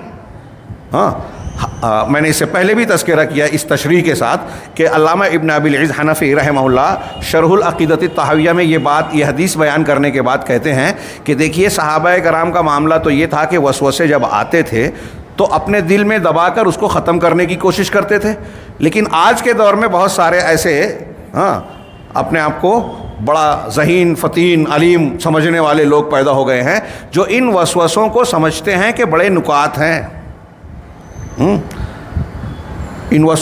میں نے اس سے پہلے بھی تذکرہ کیا اس تشریح کے ساتھ کہ علامہ ابن ابی العز حنفی رحمہ اللہ شرح العقیدۃ الطحاویہ میں یہ حدیث بیان کرنے کے بعد کہتے ہیں کہ دیکھیے صحابہ کرام کا معاملہ تو یہ تھا کہ وسوسے جب آتے تھے تو اپنے دل میں دبا کر اس کو ختم کرنے کی کوشش کرتے تھے، لیکن آج کے دور میں بہت سارے ایسے اپنے آپ کو بڑا ذہین، فطین، علیم سمجھنے والے لوگ پیدا ہو گئے ہیں جو ان وسوسوں کو سمجھتے ہیں کہ بڑے نکات ہیں۔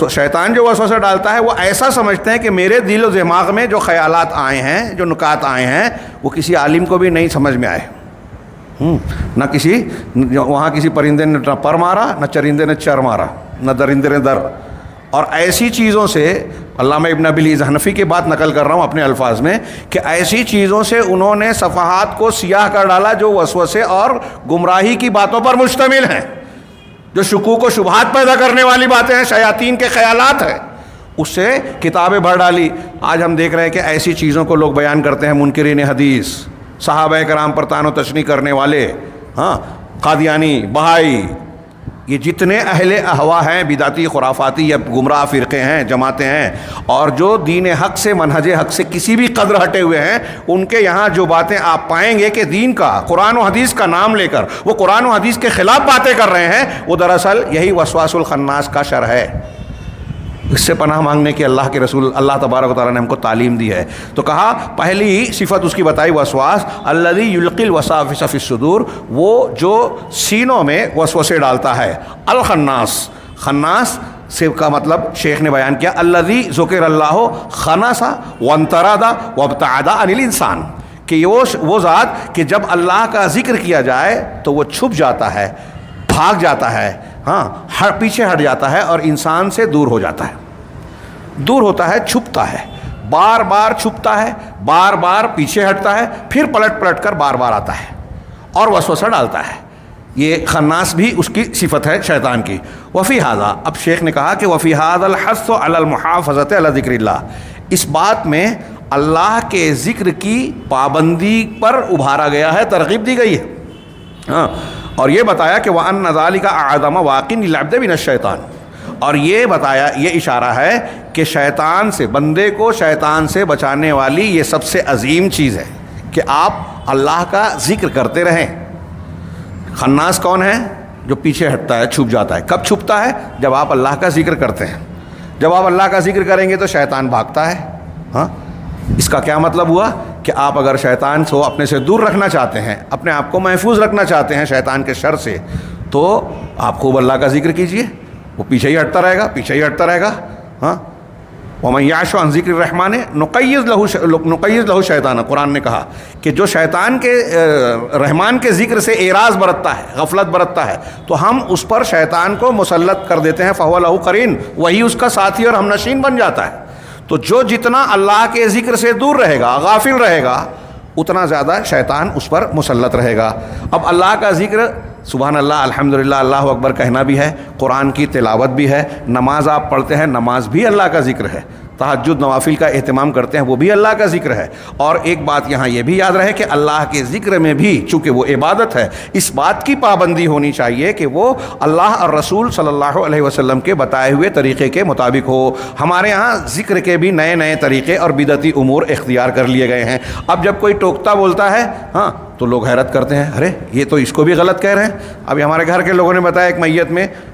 شیطان جو وسوسہ ڈالتا ہے وہ ایسا سمجھتے ہیں کہ میرے دل و دماغ میں جو خیالات آئے ہیں، جو نکات آئے ہیں، وہ کسی عالم کو بھی نہیں سمجھ میں آئے۔ نہ وہاں کسی پرندے نے نہ پر مارا، نہ چرندے نے چر مارا، نہ درندے نے در۔ اور ایسی چیزوں سے علامہ ابن ابی العز حنفی کی بات نقل کر رہا ہوں اپنے الفاظ میں کہ ایسی چیزوں سے انہوں نے صفحات کو سیاہ کر ڈالا جو وسوسے اور گمراہی کی باتوں پر مشتمل ہیں، جو شکوک و شبہات پیدا کرنے والی باتیں ہیں، شیاطین کے خیالات ہیں، اس سے کتابیں بھر ڈالی۔ آج ہم دیکھ رہے ہیں کہ ایسی چیزوں کو لوگ بیان کرتے ہیں، منکرین حدیث، صحابہ کرام پر طعن و تشنیع کرنے والے، قادیانی، بہائی، یہ جتنے اہل اہوا ہیں، بدعتی، خرافاتی یا گمراہ فرقے ہیں، جماعتیں ہیں، اور جو دین حق سے، منہج حق سے کسی بھی قدر ہٹے ہوئے ہیں، ان کے یہاں جو باتیں آپ پائیں گے کہ دین کا، قرآن و حدیث کا نام لے کر وہ قرآن و حدیث کے خلاف باتیں کر رہے ہیں، وہ دراصل یہی وسواس الخناس کا شر ہے۔ اس سے پناہ مانگنے کی اللہ کے رسول اللہ تبارک و تعالیٰ نے ہم کو تعلیم دی ہے۔ تو کہا پہلی صفت اس کی بتائی وسواس، الذی یلقی الوساوس فی الصدور، وہ جو سینوں میں وسوسے ڈالتا ہے۔ الخناس، خناس سے کا مطلب شیخ نے بیان کیا الذی ذکر اللہ خنس وانطرد وابتعد عن الانسان، کہ وہ ذات کہ جب اللہ کا ذکر کیا جائے تو وہ چھپ جاتا ہے، بھاگ جاتا ہے، پیچھے ہٹ جاتا ہے اور انسان سے دور ہو جاتا ہے، دور ہوتا ہے، چھپتا ہے، بار بار چھپتا ہے، بار بار پیچھے ہٹتا ہے، پھر پلٹ کر بار بار آتا ہے اور وسوسہ ڈالتا ہے۔ یہ خناس بھی اس کی صفت ہے شیطان کی۔ وفی ھذا، اب شیخ نے کہا کہ وفی ھذا الحث علی المحافظۃ علی ذکر اللہ، اس بات میں اللہ کے ذکر کی پابندی پر ابھارا گیا ہے، ترغیب دی گئی ہے، اور یہ بتایا کہ وَأَنَّ ذَلِكَ أَعْظَمَ وَاقٍ لِلْعَبْدِ مِنَ الشَّيْطَانِ، اور یہ بتایا، یہ اشارہ ہے کہ شیطان سے، بندے کو شیطان سے بچانے والی یہ سب سے عظیم چیز ہے کہ آپ اللہ کا ذکر کرتے رہیں۔ خناس کون ہے؟ جو پیچھے ہٹتا ہے، چھپ جاتا ہے۔ کب چھپتا ہے؟ جب آپ اللہ کا ذکر کرتے ہیں۔ جب آپ اللہ کا ذکر کریں گے تو شیطان بھاگتا ہے۔ اس کا کیا مطلب ہوا کہ آپ اگر شیطان کو اپنے سے دور رکھنا چاہتے ہیں، اپنے آپ کو محفوظ رکھنا چاہتے ہیں شیطان کے شر سے، تو آپ خوب اللہ کا ذکر کیجئے، وہ پیچھے ہی ہٹتا رہے گا، پیچھے ہی ہٹتا رہے گا۔ وَمَن يَعْشُ عَن ذِكْرِ الرَّحْمَنِ نُقَيِّضْ لَهُ شَيْطَانًا، قرآن نے کہا کہ جو شیطان کے رحمان کے ذکر سے اعراض برتتا ہے، غفلت برتتا ہے، تو ہم اس پر شیطان کو مسلط کر دیتے ہیں، فَهُوَ لَهُ قَرِينٌ، وہی اس کا ساتھی اور ہمنشین بن جاتا ہے۔ تو جو جتنا اللہ کے ذکر سے دور رہے گا، غافل رہے گا، اتنا زیادہ شیطان اس پر مسلط رہے گا۔ اب اللہ کا ذکر، سبحان اللہ، الحمدللہ، اللہ اکبر کہنا بھی ہے، قرآن کی تلاوت بھی ہے، نماز آپ پڑھتے ہیں، نماز بھی اللہ کا ذکر ہے، تہجد نوافل کا اہتمام کرتے ہیں، وہ بھی اللہ کا ذکر ہے۔ اور ایک بات یہاں یہ بھی یاد رہے کہ اللہ کے ذکر میں بھی چونکہ وہ عبادت ہے، اس بات کی پابندی ہونی چاہیے کہ وہ اللہ اور رسول صلی اللہ علیہ وسلم کے بتائے ہوئے طریقے کے مطابق ہو۔ ہمارے ہاں ذکر کے بھی نئے نئے طریقے اور بدعتی امور اختیار کر لیے گئے ہیں۔ اب جب کوئی ٹوکتا بولتا ہے ہاں تو لوگ حیرت کرتے ہیں، ارے یہ تو اس کو بھی غلط کہہ رہے ہیں۔ ابھی ہمارے گھر کے لوگوں نے بتایا ایک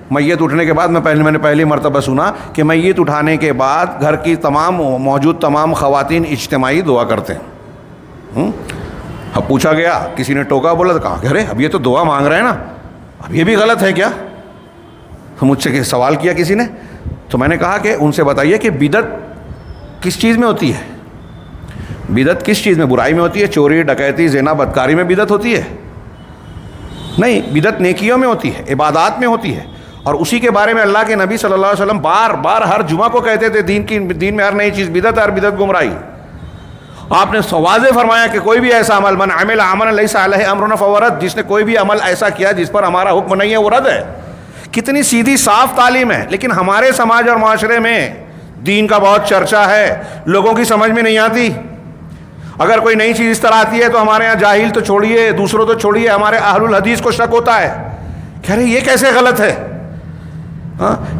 میت اٹھنے کے بعد میں نے پہلی مرتبہ سنا کہ میت اٹھانے کے بعد گھر کی موجود تمام خواتین اجتماعی دعا کرتے ہیں۔ اب پوچھا گیا، کسی نے ٹوکا، بولا تو کہا کہ ارے اب یہ تو دعا مانگ رہے ہیں نا، اب یہ بھی غلط ہے کیا؟ مجھ سے سوال کیا کسی نے، تو میں نے کہا کہ ان سے بتائیے کہ بدعت کس چیز میں ہوتی ہے؟ بدعت کس چیز میں؟ برائی میں ہوتی ہے؟ چوری، ڈکیتی، زنا، بدکاری میں بدعت ہوتی ہے؟ نہیں، بدعت نیکیوں میں ہوتی ہے، عبادات میں ہوتی ہے۔ اور اسی کے بارے میں اللہ کے نبی صلی اللہ علیہ وسلم بار بار ہر جمعہ کو کہتے تھے، دین میں ہر نئی چیز بدعت ہے، ہر بدعت گمراہی۔ آپ نے واضح فرمایا کہ کوئی بھی ایسا عمل، من عمل عملا لیس علیہ امرنا فہو رد، جس نے کوئی بھی عمل ایسا کیا جس پر ہمارا حکم نہیں ہے وہ رد ہے۔ کتنی سیدھی صاف تعلیم ہے، لیکن ہمارے سماج اور معاشرے میں دین کا بہت چرچا ہے، لوگوں کی سمجھ میں نہیں آتی۔ اگر کوئی نئی چیز اس طرح آتی ہے تو ہمارے ہاں جاہل تو چھوڑیے، دوسروں تو چھوڑیے، ہمارے اہل الحدیث کو شک ہوتا ہے، کہہ رہے یہ کیسے غلط ہے؟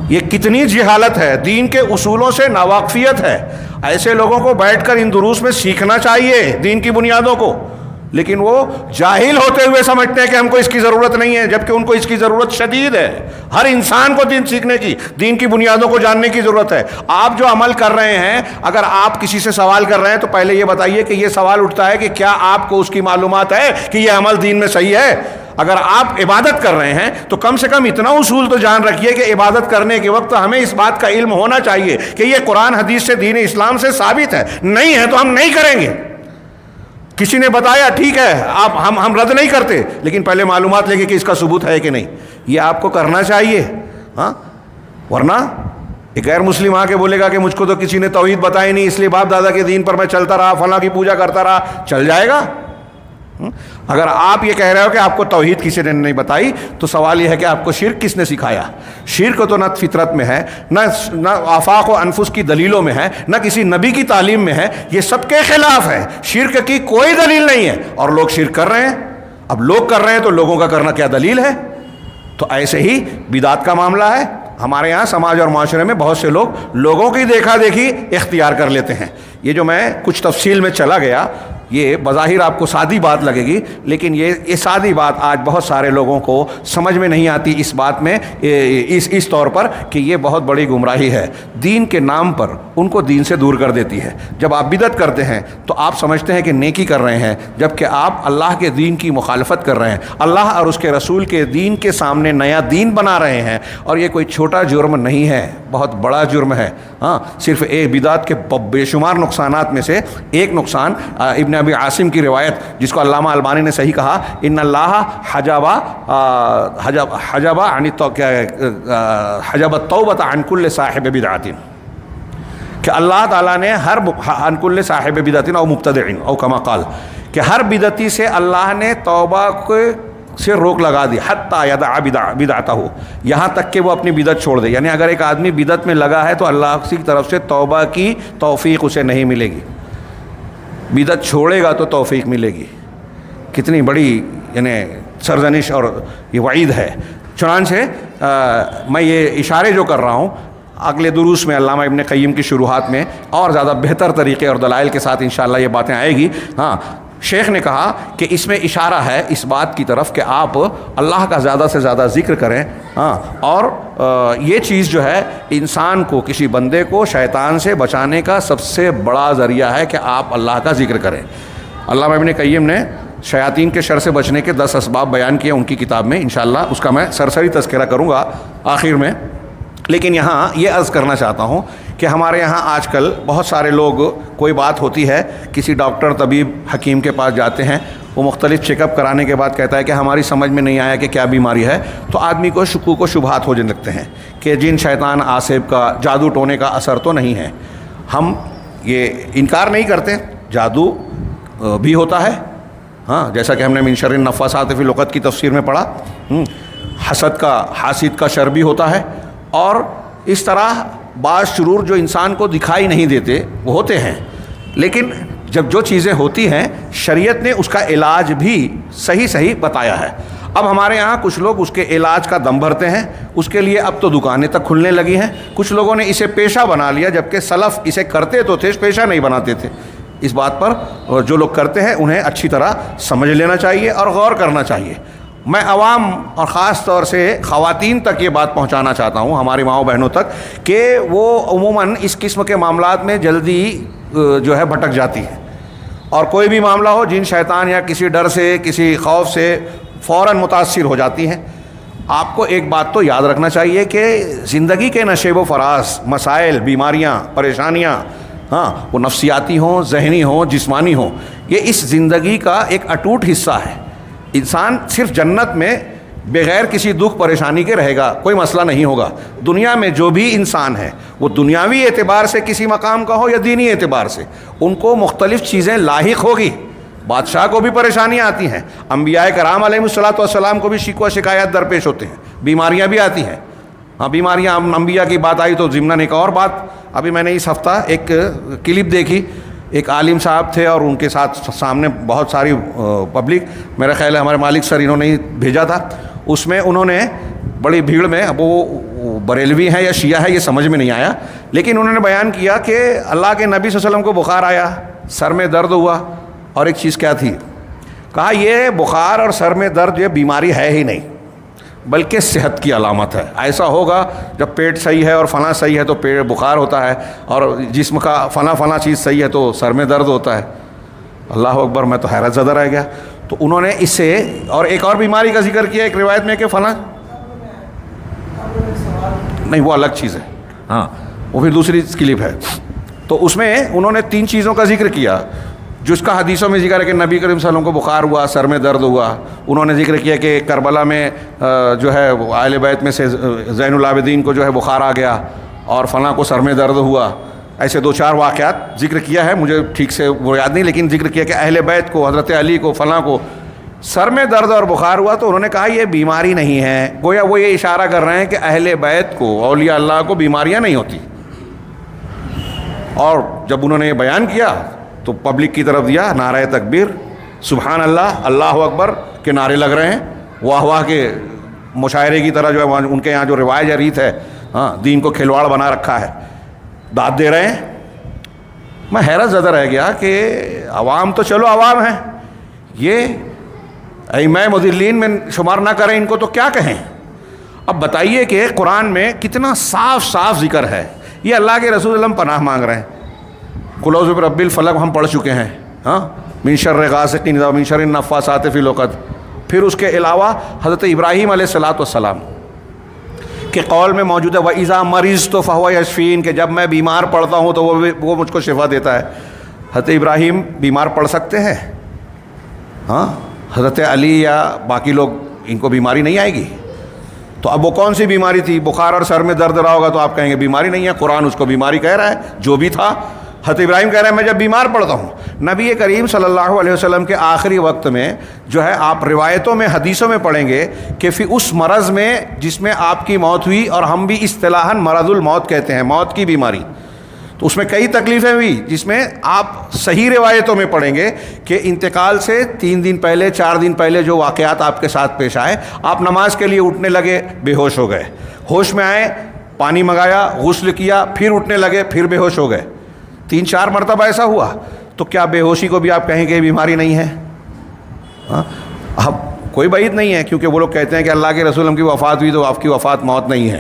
یہ کتنی جہالت ہے، دین کے اصولوں سے ناواقفیت ہے۔ ایسے لوگوں کو بیٹھ کر ان دروس میں سیکھنا چاہیے دین کی بنیادوں کو، لیکن وہ جاہل ہوتے ہوئے سمجھتے ہیں کہ ہم کو اس کی ضرورت نہیں ہے، جبکہ ان کو اس کی ضرورت شدید ہے۔ ہر انسان کو دین سیکھنے کی، دین کی بنیادوں کو جاننے کی ضرورت ہے۔ آپ جو عمل کر رہے ہیں، اگر آپ کسی سے سوال کر رہے ہیں تو پہلے یہ بتائیے کہ یہ سوال اٹھتا ہے کہ کیا آپ کو اس کی معلومات ہے کہ یہ عمل دین میں صحیح ہے؟ اگر آپ عبادت کر رہے ہیں تو کم سے کم اتنا اصول تو جان رکھیے کہ عبادت کرنے کے وقت ہمیں اس بات کا علم ہونا چاہیے کہ یہ قرآن حدیث سے، دین اسلام سے ثابت ہے، نہیں ہے تو ہم نہیں کریں گے۔ کسی نے بتایا ٹھیک ہے، ہم رد نہیں کرتے، لیکن پہلے معلومات لے کے کہ اس کا ثبوت ہے کہ نہیں، یہ آپ کو کرنا چاہیے۔ ہاں، ورنہ ایک غیر مسلم آ کے بولے گا کہ مجھ کو تو کسی نے توحید بتائی نہیں، اس لیے باپ دادا کے دین پر میں چلتا رہا، فلاں کی پوجا کرتا رہا، چل جائے گا؟ اگر آپ یہ کہہ رہے ہو کہ آپ کو توحید کسی نے نہیں بتائی تو سوال یہ ہے کہ آپ کو شرک کس نے سکھایا؟ شرک تو نہ فطرت میں ہے، نہ آفاق و انفس کی دلیلوں میں ہے، نہ کسی نبی کی تعلیم میں ہے، یہ سب کے خلاف ہے۔ شرک کی کوئی دلیل نہیں ہے اور لوگ شرک کر رہے ہیں۔ اب لوگ کر رہے ہیں تو لوگوں کا کرنا کیا دلیل ہے؟ تو ایسے ہی بدعت کا معاملہ ہے۔ ہمارے یہاں سماج اور معاشرے میں بہت سے لوگوں کی دیکھا دیکھی اختیار کر لیتے ہیں۔ یہ جو میں کچھ تفصیل میں چلا گیا، یہ بظاہر آپ کو سادی بات لگے گی، لیکن یہ سادی بات آج بہت سارے لوگوں کو سمجھ میں نہیں آتی اس بات میں، اس طور پر کہ یہ بہت بڑی گمراہی ہے، دین کے نام پر ان کو دین سے دور کر دیتی ہے۔ جب آپ بدعت کرتے ہیں تو آپ سمجھتے ہیں کہ نیکی کر رہے ہیں، جبکہ آپ اللہ کے دین کی مخالفت کر رہے ہیں، اللہ اور اس کے رسول کے دین کے سامنے نیا دین بنا رہے ہیں۔ اور یہ کوئی چھوٹا جرم نہیں ہے، بہت بڑا جرم ہے۔ ہاں، صرف ایک بدعت کے بے شمار نقصانات میں سے ایک نقصان ابن ابی عاصم کی روایت، جس کو علامہ البانی نے صحیح کہا، ان اللہ حجب التوبۃ عن کل صاحب بدعۃ، کہ اللہ تعالیٰ نے ہر عن کل صاحب بدعۃ او مبتدع او کما قال، کہ ہر بدعتی سے اللہ نے توبہ سے روک لگا دی، حتی یدع بدعتہ، یہاں تک کہ وہ اپنی بدعت چھوڑ دے۔ یعنی اگر ایک آدمی بدعت میں لگا ہے تو اللہ کی طرف سے توبہ کی توفیق اسے نہیں ملے گی، بدعت چھوڑے گا تو توفیق ملے گی۔ کتنی بڑی یعنی سرزنش اور یہ وعید ہے۔ چنانچہ میں یہ اشارے جو کر رہا ہوں، اگلے دروس میں علامہ ابن قیم کی شروحات میں اور زیادہ بہتر طریقے اور دلائل کے ساتھ انشاءاللہ یہ باتیں آئے گی۔ ہاں، شیخ نے کہا کہ اس میں اشارہ ہے اس بات کی طرف کہ آپ اللہ کا زیادہ سے زیادہ ذکر کریں۔ ہاں، اور یہ چیز جو ہے انسان کو، کسی بندے کو شیطان سے بچانے کا سب سے بڑا ذریعہ ہے کہ آپ اللہ کا ذکر کریں۔ علامہ ابن قیم نے شیاطین کے شر سے بچنے کے 10 اسباب بیان کیے ان کی کتاب میں، انشاءاللہ اس کا میں سرسری تذکرہ کروں گا آخر میں۔ لیکن یہاں یہ عرض کرنا چاہتا ہوں کہ ہمارے یہاں آج کل بہت سارے لوگ، کوئی بات ہوتی ہے، کسی ڈاکٹر طبیب حکیم کے پاس جاتے ہیں، وہ مختلف چیک اپ کرانے کے بعد کہتا ہے کہ ہماری سمجھ میں نہیں آیا کہ کیا بیماری ہے، تو آدمی کو شکوک و شبہات ہو جانے لگتے ہیں کہ جن شیطان آصب کا جادو ٹونے کا اثر تو نہیں ہے۔ ہم یہ انکار نہیں کرتے، جادو بھی ہوتا ہے، ہاں، جیسا کہ ہم نے من شر النفاثات فی العقد کی تفسیر میں پڑھا، حاسد کا شر بھی ہوتا ہے، اور اس طرح بعض شرور جو انسان کو دکھائی نہیں دیتے وہ ہوتے ہیں، لیکن جب جو چیزیں ہوتی ہیں شریعت نے اس کا علاج بھی صحیح بتایا ہے۔ اب ہمارے یہاں کچھ لوگ اس کے علاج کا دم بھرتے ہیں، اس کے لیے اب تو دکانیں تک کھلنے لگی ہیں، کچھ لوگوں نے اسے پیشہ بنا لیا، جبکہ سلف اسے کرتے تو تھے، پیشہ نہیں بناتے تھے۔ اس بات پر جو لوگ کرتے ہیں انہیں اچھی طرح سمجھ لینا چاہیے اور غور کرنا چاہیے۔ میں عوام اور خاص طور سے خواتین تک یہ بات پہنچانا چاہتا ہوں، ہماری ماؤں بہنوں تک، کہ وہ عموماً اس قسم کے معاملات میں جلدی جو ہے بھٹک جاتی ہیں، اور کوئی بھی معاملہ ہو جن شیطان یا کسی ڈر سے، کسی خوف سے فوراً متاثر ہو جاتی ہیں۔ آپ کو ایک بات تو یاد رکھنا چاہیے کہ زندگی کے نشیب و فراز، مسائل، بیماریاں، پریشانیاں، ہاں، وہ نفسیاتی ہوں، ذہنی ہوں، جسمانی ہوں، یہ اس زندگی کا ایک اٹوٹ حصہ ہے۔ انسان صرف جنت میں بغیر کسی دکھ پریشانی کے رہے گا، کوئی مسئلہ نہیں ہوگا۔ دنیا میں جو بھی انسان ہے، وہ دنیاوی اعتبار سے کسی مقام کا ہو یا دینی اعتبار سے، ان کو مختلف چیزیں لاحق ہوگی۔ بادشاہ کو بھی پریشانیاں آتی ہیں، انبیاء کرام علیہ الصلوۃ والسلام کو بھی شکوہ شکایات درپیش ہوتے ہیں، بیماریاں بھی آتی ہیں۔ ہاں، بیماریاں، انبیاء کی بات آئی تو ضمناً ایک اور بات، ابھی میں نے اس ہفتہ ایک کلپ دیکھی، ایک عالم صاحب تھے اور ان کے ساتھ سامنے بہت ساری پبلک، میرا خیال ہے ہمارے مالک سر انہوں نے ہی بھیجا تھا، اس میں انہوں نے بڑی بھیڑ میں، اب وہ بریلوی ہیں یا شیعہ ہے یہ سمجھ میں نہیں آیا، لیکن انہوں نے بیان کیا کہ اللہ کے نبی صلی اللہ علیہ وسلم کو بخار آیا، سر میں درد ہوا، اور ایک چیز کیا تھی، کہا یہ بخار اور سر میں درد یہ بیماری ہے ہی نہیں، بلکہ صحت کی علامت ہے۔ ایسا ہوگا جب پیٹ صحیح ہے اور فلاں صحیح ہے تو پیٹ بخار ہوتا ہے، اور جسم کا فلاں چیز صحیح ہے تو سر میں درد ہوتا ہے۔ اللہ اکبر، میں تو حیرت زدہ رہ گیا۔ تو انہوں نے اس سے اور ایک اور بیماری کا ذکر کیا ایک روایت میں کہ فلاں، نہیں وہ الگ چیز ہے، ہاں وہ پھر دوسری کلپ ہے۔ تو اس میں انہوں نے 3 چیزوں کا ذکر کیا جس کا حدیثوں میں ذکر ہے کہ نبی کریم صلی اللہ علیہ وسلم کو بخار ہوا، سر میں درد ہوا۔ انہوں نے ذکر کیا کہ کربلا میں جو ہے اہل بیت میں سے زین العابدین کو جو ہے بخار آ گیا اور فلاں کو سر میں درد ہوا۔ ایسے 2-4 واقعات ذکر کیا ہے، مجھے ٹھیک سے وہ یاد نہیں، لیکن ذکر کیا کہ اہل بیت کو، حضرت علی کو، فلاں کو سر میں درد اور بخار ہوا، تو انہوں نے کہا یہ بیماری نہیں ہے۔ گویا وہ یہ اشارہ کر رہے ہیں کہ اہل بیت کو، اولیاء اللہ کو بیماریاں نہیں ہوتی۔ اور جب انہوں نے یہ بیان کیا تو پبلک کی طرف دیا نعرہ تکبیر، سبحان اللہ، اللہ اکبر کے نعرے لگ رہے ہیں، واہ واہ کے مشاعرے کی طرح جو ہے ان کے یہاں جو رواج یا ریت ہے، ہاں، دین کو کھلواڑ بنا رکھا ہے، داد دے رہے ہیں۔ میں حیرت زدہ رہ گیا کہ عوام تو چلو عوام ہیں، یہ ائمہ مضلین میں شمار نہ کریں ان کو تو کیا کہیں۔ اب بتائیے کہ قرآن میں کتنا صاف ذکر ہے، یہ اللہ کے رسول اللہ پناہ مانگ رہے ہیں۔ قل اعوذ برب الفلق ہم پڑھ چکے ہیں، ہاں، من شر غاسق اذا من شر النفاثات فی العقد۔ پھر اس کے علاوہ حضرت ابراہیم علیہ الصلوۃ والسلام کے قول میں موجود ہے وَإِذَا مَرِضْتُ فَهُوَ يَشْفِينِ، کہ جب میں بیمار پڑتا ہوں تو وہ مجھ کو شفا دیتا ہے۔ حضرت ابراہیم بیمار پڑ سکتے ہیں، ہاں، حضرت علی یا باقی لوگ ان کو بیماری نہیں آئے گی۔ تو اب وہ کون سی بیماری تھی؟ بخار اور سر میں درد رہا ہوگا تو آپ کہیں گے بیماری نہیں ہے، قرآن اس کو بیماری کہہ رہا ہے، جو بھی تھا۔ حضرت ابراہیم کہہ رہے ہیں میں جب بیمار پڑتا ہوں۔ نبی کریم صلی اللہ علیہ وسلم کے آخری وقت میں جو ہے آپ روایتوں میں، حدیثوں میں پڑھیں گے کہ پھر اس مرض میں جس میں آپ کی موت ہوئی، اور ہم بھی اصطلاحاً مرض الموت کہتے ہیں، موت کی بیماری، تو اس میں کئی تکلیفیں ہوئی، جس میں آپ صحیح روایتوں میں پڑھیں گے کہ انتقال سے 3 دن پہلے، 4 دن پہلے جو واقعات آپ کے ساتھ پیش آئے، آپ نماز کے لیے اٹھنے لگے، بے ہوش ہو گئے، ہوش میں آئے، پانی منگایا، غسل کیا، پھر اٹھنے لگے، پھر بے ہوش ہو گئے، 3-4 مرتبہ ایسا ہوا۔ تو کیا بے ہوشی کو بھی آپ کہیں گے بیماری نہیں ہے؟ ہاں، اب کوئی بعید نہیں ہے، کیونکہ وہ لوگ کہتے ہیں کہ اللہ کے رسول کی وفات ہوئی تو آپ کی وفات موت نہیں ہے۔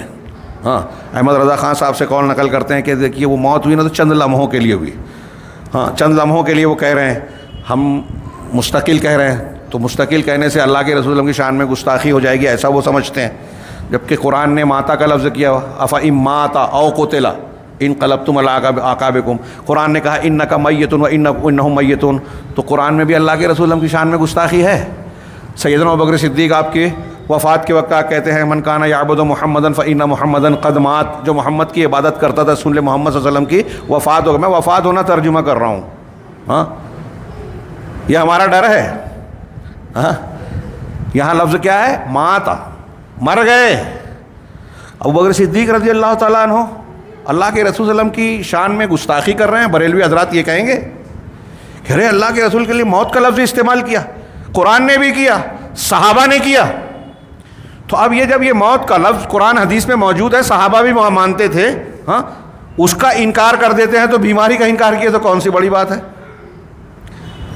ہاں، احمد رضا خان صاحب سے قول نقل کرتے ہیں کہ دیکھیے وہ موت ہوئی نا تو چند لمحوں کے لیے ہوئی، ہاں، چند لمحوں کے لیے وہ کہہ رہے ہیں، ہم مستقل کہہ رہے ہیں، تو مستقل کہنے سے اللہ کے رسول کی شان میں گستاخی ہو جائے گی، ایسا وہ سمجھتے ہیں۔ جبکہ قرآن نے ماتا کا لفظ کیا افإن مات او قتل انقلبتم علی اعقابکم. قرآن نے کہا انک میت و انہم میتون. تو قرآن میں بھی اللہ کے رسول کی شان میں گستاخی ہے. سیدنا ابوبکر صدیق آپ کے وفات کے وقت کہتے ہیں من کان یعبد محمدا فإن محمدا قد مات. جو محمد کی عبادت کرتا تھا سن لے محمد صلی اللہ علیہ وسلم کی وفات ہو گئی. میں وفات ہونا ترجمہ کر رہا ہوں. ہاں یہ ہمارا ڈر ہے. ہاں یہاں لفظ کیا ہے؟ ماتا، مر گئے. ابوبکر صدیق رضی اللہ تعالیٰ عنہ اللہ کے رسول صلی اللہ علیہ وسلم کی شان میں گستاخی کر رہے ہیں. بریلوی حضرات یہ کہیں گے کہ ارے اللہ کے رسول کے لیے موت کا لفظ استعمال کیا، قرآن نے بھی کیا، صحابہ نے کیا. تو اب یہ جب یہ موت کا لفظ قرآن حدیث میں موجود ہے، صحابہ بھی مانتے تھے، ہاں اس کا انکار کر دیتے ہیں تو بیماری کا انکار کیا تو کون سی بڑی بات ہے؟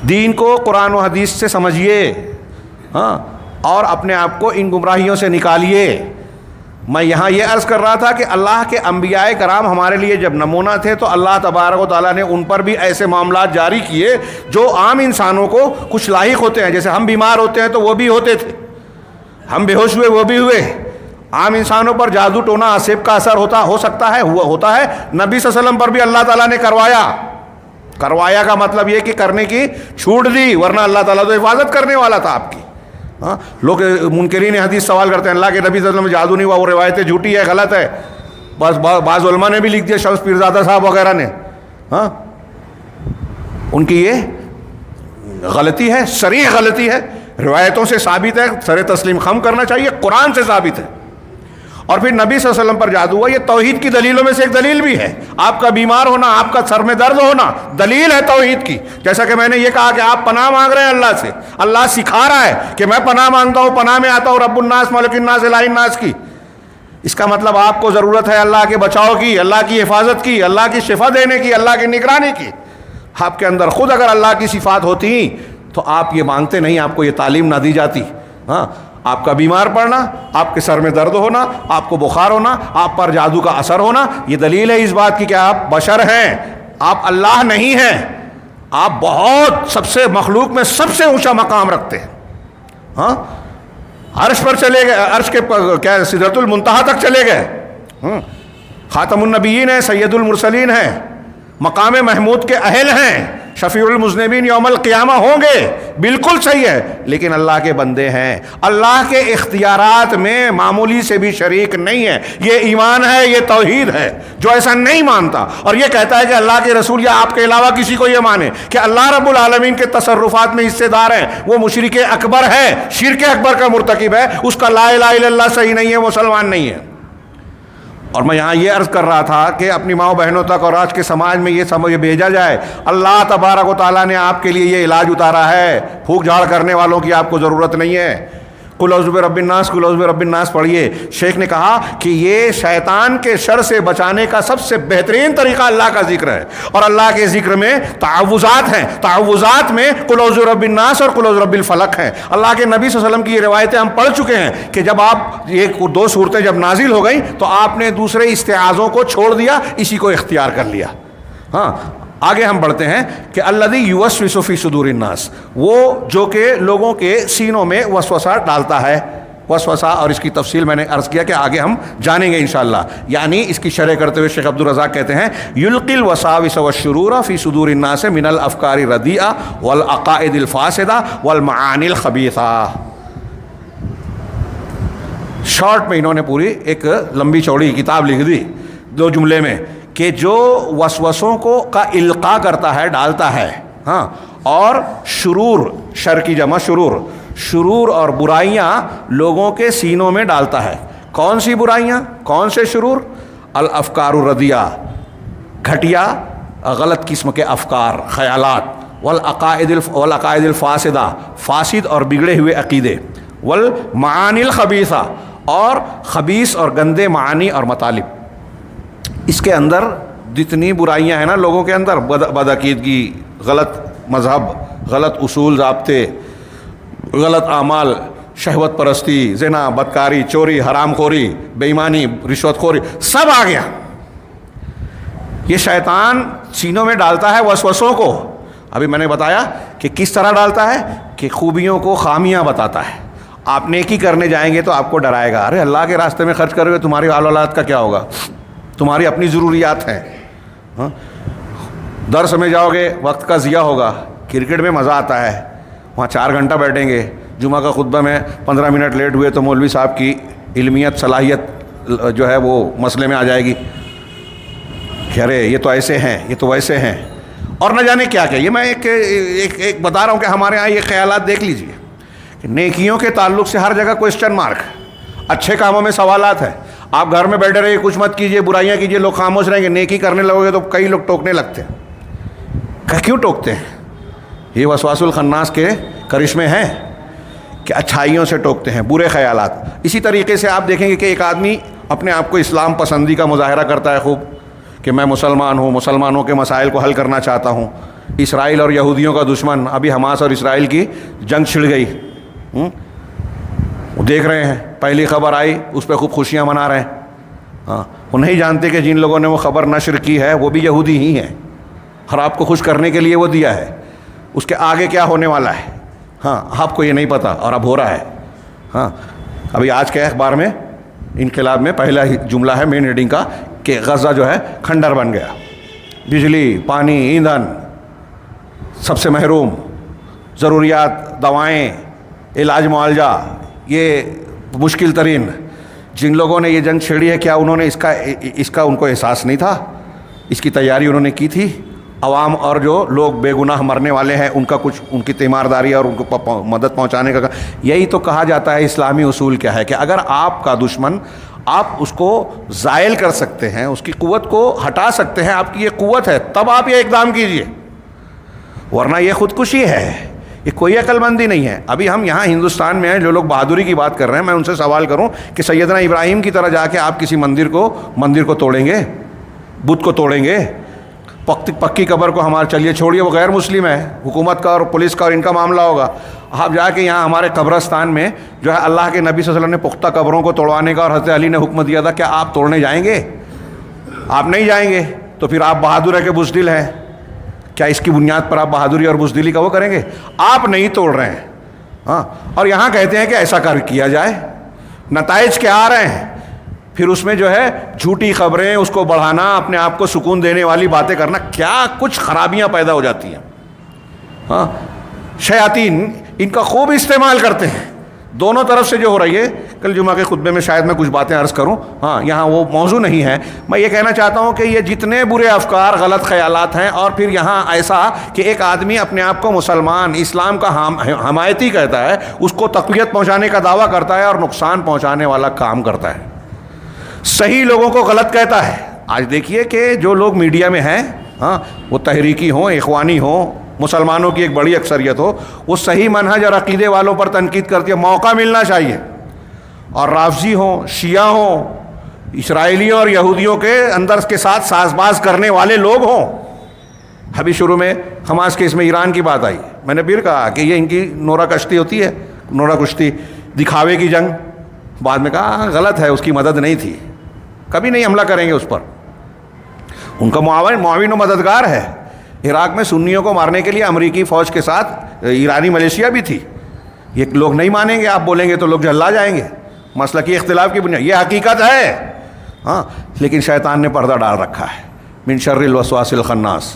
دین کو قرآن و حدیث سے سمجھیے، ہاں اور اپنے آپ کو ان گمراہیوں سے نکالیے. میں یہاں یہ عرض کر رہا تھا کہ اللہ کے انبیاء کرام ہمارے لیے جب نمونہ تھے تو اللہ تبارک و تعالیٰ نے ان پر بھی ایسے معاملات جاری کیے جو عام انسانوں کو کچھ لاحق ہوتے ہیں. جیسے ہم بیمار ہوتے ہیں تو وہ بھی ہوتے تھے، ہم بے ہوش ہوئے وہ بھی ہوئے. عام انسانوں پر جادو ٹونا اسیب کا اثر ہو سکتا ہے، ہوتا ہے. نبی صلی اللہ علیہ وسلم پر بھی اللہ تعالیٰ نے کروایا کا مطلب یہ کہ کرنے کی چھوٹ دی، ورنہ اللہ تعالیٰ تو حفاظت کرنے والا تھا آپ کی. ہاں لوگ منکرین حدیث سوال کرتے ہیں اللہ کے نبی صلی اللہ علیہ وسلم میں جادو نہیں ہوا، وہ روایتیں جھوٹی ہے، غلط ہے. بس بعض علماء نے بھی لکھ دیا، شمس پیرزادہ صاحب وغیرہ نے. ہاں ان کی یہ غلطی ہے، صریح غلطی ہے، روایتوں سے ثابت ہے، سر تسلیم خم کرنا چاہیے، قرآن سے ثابت ہے. اور پھر نبی صلی اللہ علیہ وسلم پر جادو ہوا، یہ توحید کی دلیلوں میں سے ایک دلیل بھی ہے. آپ کا بیمار ہونا، آپ کا سر میں درد ہونا دلیل ہے توحید کی. جیسا کہ میں نے یہ کہا کہ آپ پناہ مانگ رہے ہیں اللہ سے، اللہ سکھا رہا ہے کہ میں پناہ مانگتا ہوں، پناہ میں آتا ہوں رب الناس ملک الناس الہ الناس کی. اس کا مطلب آپ کو ضرورت ہے اللہ کے بچاؤ کی، اللہ کی حفاظت کی، اللہ کی شفا دینے کی، اللہ کی نگرانی کی. آپ کے اندر خود اگر اللہ کی صفات ہوتی تو آپ یہ مانگتے نہیں، آپ کو یہ تعلیم نہ دی جاتی. ہاں آپ کا بیمار پڑنا، آپ کے سر میں درد ہونا، آپ کو بخار ہونا، آپ پر جادو کا اثر ہونا، یہ دلیل ہے اس بات کی کہ آپ بشر ہیں، آپ اللہ نہیں ہیں. آپ بہت سب سے مخلوق میں سب سے اونچا مقام رکھتے ہیں. ہاں عرش پر چلے گئے، عرش کے کیا سدرۃ المنتہا تک چلے گئے. خاتم النبیین ہیں، سید المرسلین ہیں، مقام محمود کے اہل ہیں، شفیع المذنبین یوم القیامہ ہوں گے. بالکل صحیح ہے، لیکن اللہ کے بندے ہیں، اللہ کے اختیارات میں معمولی سے بھی شریک نہیں ہے. یہ ایمان ہے، یہ توحید ہے. جو ایسا نہیں مانتا اور یہ کہتا ہے کہ اللہ کے رسول یا آپ کے علاوہ کسی کو یہ مانے کہ اللہ رب العالمین کے تصرفات میں حصے دار ہیں، وہ مشرک اکبر ہے، شرک اکبر کا مرتکب ہے، اس کا لا الہ الا اللہ صحیح نہیں ہے، مسلمان نہیں ہے. اور میں یہاں یہ عرض کر رہا تھا کہ اپنی ماؤں بہنوں تک اور آج کے سماج میں یہ بھیجا جائے، اللہ تبارک و تعالیٰ نے آپ کے لیے یہ علاج اتارا ہے. پھونک جھاڑ کرنے والوں کی آپ کو ضرورت نہیں ہے. قل اعوذ برب الناس، قل اعوذ برب الناس پڑھیے. شیخ نے کہا کہ یہ شیطان کے شر سے بچانے کا سب سے بہترین طریقہ اللہ کا ذکر ہے. اور اللہ کے ذکر میں تعوذات ہیں، تعوذات میں قل اعوذ برب الناس اور قل اعوذ برب الفلق ہیں. اللہ کے نبی صلی اللہ علیہ وسلم کی یہ روایتیں ہم پڑھ چکے ہیں کہ جب آپ یہ دو صورتیں جب نازل ہو گئیں تو آپ نے دوسرے استعاذوں کو چھوڑ دیا، اسی کو اختیار کر لیا. ہاں آگے ہم بڑھتے ہیں کہ الذی یوسوس فی صدور الناس، وہ جو کہ لوگوں کے سینوں میں وسوسہ ڈالتا ہے. وسوسہ اور اس کی تفصیل میں نے عرض کیا کہ آگے ہم جانیں گے انشاءاللہ. یعنی اس کی شرح کرتے ہوئے شیخ عبدالرزاق کہتے ہیں یلقی الوساوس والشرور فی صدور الناس من الافکار الردیئہ والعقائد الفاسدہ والمعانی الخبیثہ. شارٹ میں انہوں نے پوری ایک لمبی چوڑی کتاب لکھ دی 2 جملے میں کہ جو وسوسوں کو کا القاء کرتا ہے، ڈالتا ہے. ہاں اور شرور، شر کی جمع شرور اور برائیاں لوگوں کے سینوں میں ڈالتا ہے. کون سی برائیاں، کون سے شرور؟ الافکار الردیہ، گھٹیا غلط قسم کے افکار، خیالات، والعقائد الفاسدہ، فاسد اور بگڑے ہوئے عقیدے، والمعانی الخبیثہ اور خبیث اور گندے معانی اور مطالب. اس کے اندر جتنی برائیاں ہیں نا لوگوں کے اندر، بدعقیدگی، غلط مذہب، غلط اصول ضابطے، غلط اعمال، شہوت پرستی، زنا، بدکاری، چوری، حرام خوری، بے ایمانی، رشوت خوری، سب آ گیا. یہ شیطان سینوں میں ڈالتا ہے وسوسوں کو. ابھی میں نے بتایا کہ کس طرح ڈالتا ہے، کہ خوبیوں کو خامیاں بتاتا ہے آپ نیکی کرنے جائیں گے تو آپ کو ڈرائے گا، ارے اللہ کے راستے میں خرچ کرو گے تمہاری آل اولاد کا کیا ہوگا، تمہاری اپنی ضروریات ہیں. درس میں جاؤ گے وقت کا ضیاع ہوگا. کرکٹ میں مزہ آتا ہے، وہاں 4 گھنٹہ بیٹھیں گے، جمعہ کا خطبہ میں 15 منٹ لیٹ ہوئے تو مولوی صاحب کی علمیت صلاحیت جو ہے وہ مسئلے میں آ جائے گی کہ ارے یہ تو ایسے ہیں، یہ تو ویسے ہیں، اور نہ جانے کیا. یہ میں ایک بتا رہا ہوں کہ ہمارے ہاں یہ خیالات دیکھ لیجئے کہ نیکیوں کے تعلق سے ہر جگہ کوسچن مارک، اچھے کاموں میں سوالات ہیں. آپ گھر میں بیٹھے رہیے، کچھ مت کیجئے، برائیاں کیجئے، لوگ خاموش رہیں گے. نیکی کرنے لگو گے تو کئی لوگ ٹوکنے لگتے ہیں. کیوں ٹوکتے ہیں؟ یہ وسواس الخناس کے کرشمے ہیں کہ اچھائیوں سے ٹوکتے ہیں، برے خیالات. اسی طریقے سے آپ دیکھیں گے کہ ایک آدمی اپنے آپ کو اسلام پسندی کا مظاہرہ کرتا ہے خوب کہ میں مسلمان ہوں، مسلمانوں کے مسائل کو حل کرنا چاہتا ہوں. اسرائیل اور یہودیوں کا دشمن، ابھی حماس اور اسرائیل کی جنگ چھڑ گئی، وہ دیکھ رہے ہیں، پہلی خبر آئی اس پہ خوب خوشیاں منا رہے ہیں. وہ نہیں جانتے کہ جن لوگوں نے وہ خبر نشر کی ہے وہ بھی یہودی ہی ہیں، اور آپ کو خوش کرنے کے لیے وہ دیا ہے. اس کے آگے کیا ہونے والا ہے آپ کو یہ نہیں پتا، اور اب ہو رہا ہے. ابھی آج کے اخبار میں انقلاب میں پہلا جملہ ہے مین ہیڈنگ کا کہ غزہ جو ہے کھنڈر بن گیا، بجلی، پانی، ایندھن سب سے محروم، ضروریات، دوائیں، علاج معالجہ یہ مشکل ترین. جن لوگوں نے یہ جنگ چھیڑی ہے کیا انہوں نے اس کا ان کو احساس نہیں تھا؟ اس کی تیاری انہوں نے کی تھی؟ عوام اور جو لوگ بے گناہ مرنے والے ہیں ان کا کچھ، ان کی تیمارداری اور ان کو مدد پہنچانے کا. یہی تو کہا جاتا ہے اسلامی اصول کیا ہے کہ اگر آپ کا دشمن، آپ اس کو زائل کر سکتے ہیں، اس کی قوت کو ہٹا سکتے ہیں، آپ کی یہ قوت ہے، تب آپ یہ اقدام کیجئے، ورنہ یہ خودکشی ہے، یہ کوئی عقل مندی نہیں ہے. ابھی ہم یہاں ہندوستان میں ہیں، جو لوگ بہادری کی بات کر رہے ہیں، میں ان سے سوال کروں کہ سیدنا ابراہیم کی طرح جا کے آپ کسی مندر کو توڑیں گے، بت کو توڑیں گے؟ پکی قبر کو ہمارے چلیے چھوڑیے، وہ غیر مسلم ہے، حکومت کا اور پولیس کا اور ان کا معاملہ ہوگا. آپ جا کے یہاں ہمارے قبرستان میں جو ہے اللہ کے نبی صلی اللہ علیہ وسلم نے پختہ قبروں کو توڑوانے کا اور حضرت علی نے حکم دیا تھا، کیا آپ توڑنے جائیں گے؟ آپ نہیں جائیں گے تو پھر آپ بہادر ہے کہ بزدل ہیں؟ کیا اس کی بنیاد پر آپ بہادری اور بزدلی کا وہ کریں گے؟ آپ نہیں توڑ رہے ہیں اور یہاں کہتے ہیں کہ ایسا کیا جائے. نتائج کیا آ رہے ہیں؟ پھر اس میں جو ہے جھوٹی خبریں، اس کو بڑھانا، اپنے آپ کو سکون دینے والی باتیں کرنا، کیا کچھ خرابیاں پیدا ہو جاتی ہیں. شیاطین ان کا خوب استعمال کرتے ہیں دونوں طرف سے جو ہو رہی ہے. کل جمعہ کے خطبے میں شاید میں کچھ باتیں عرض کروں، یہاں وہ موضوع نہیں ہے. میں یہ کہنا چاہتا ہوں کہ یہ جتنے برے افکار، غلط خیالات ہیں، اور پھر یہاں ایسا کہ ایک آدمی اپنے آپ کو مسلمان، اسلام کا حمایتی کہتا ہے، اس کو تقویت پہنچانے کا دعویٰ کرتا ہے اور نقصان پہنچانے والا کام کرتا ہے، صحیح لوگوں کو غلط کہتا ہے. آج دیکھیے کہ جو لوگ میڈیا میں ہیں، وہ تحریکی ہوں، اخوانی ہوں، مسلمانوں کی ایک بڑی اکثریت ہو، وہ صحیح منہج اور عقیدے والوں پر تنقید کرتی ہے. موقع ملنا چاہیے. اور رافضی ہوں، شیعہ ہوں، اسرائیلیوں اور یہودیوں کے اندر کے ساتھ ساز باز کرنے والے لوگ ہوں. ابھی شروع میں حماس کے اس میں ایران کی بات آئی، میں نے پھر کہا کہ یہ ان کی نورہ کشتی ہوتی ہے، نورہ کشتی، دکھاوے کی جنگ. بعد میں کہا غلط ہے، اس کی مدد نہیں تھی، کبھی نہیں حملہ کریں گے اس پر. ان کا معاون و مددگار ہے. عراق میں سنیوں کو مارنے کے لیے امریکی فوج کے ساتھ ایرانی ملیشیا بھی تھی. یہ لوگ نہیں مانیں گے، آپ بولیں گے تو لوگ جھلا جائیں گے. مسلکی اختلاف کی بنیاد، یہ حقیقت ہے. لیکن شیطان نے پردہ ڈال رکھا ہے. من شر الوسواس الخناس.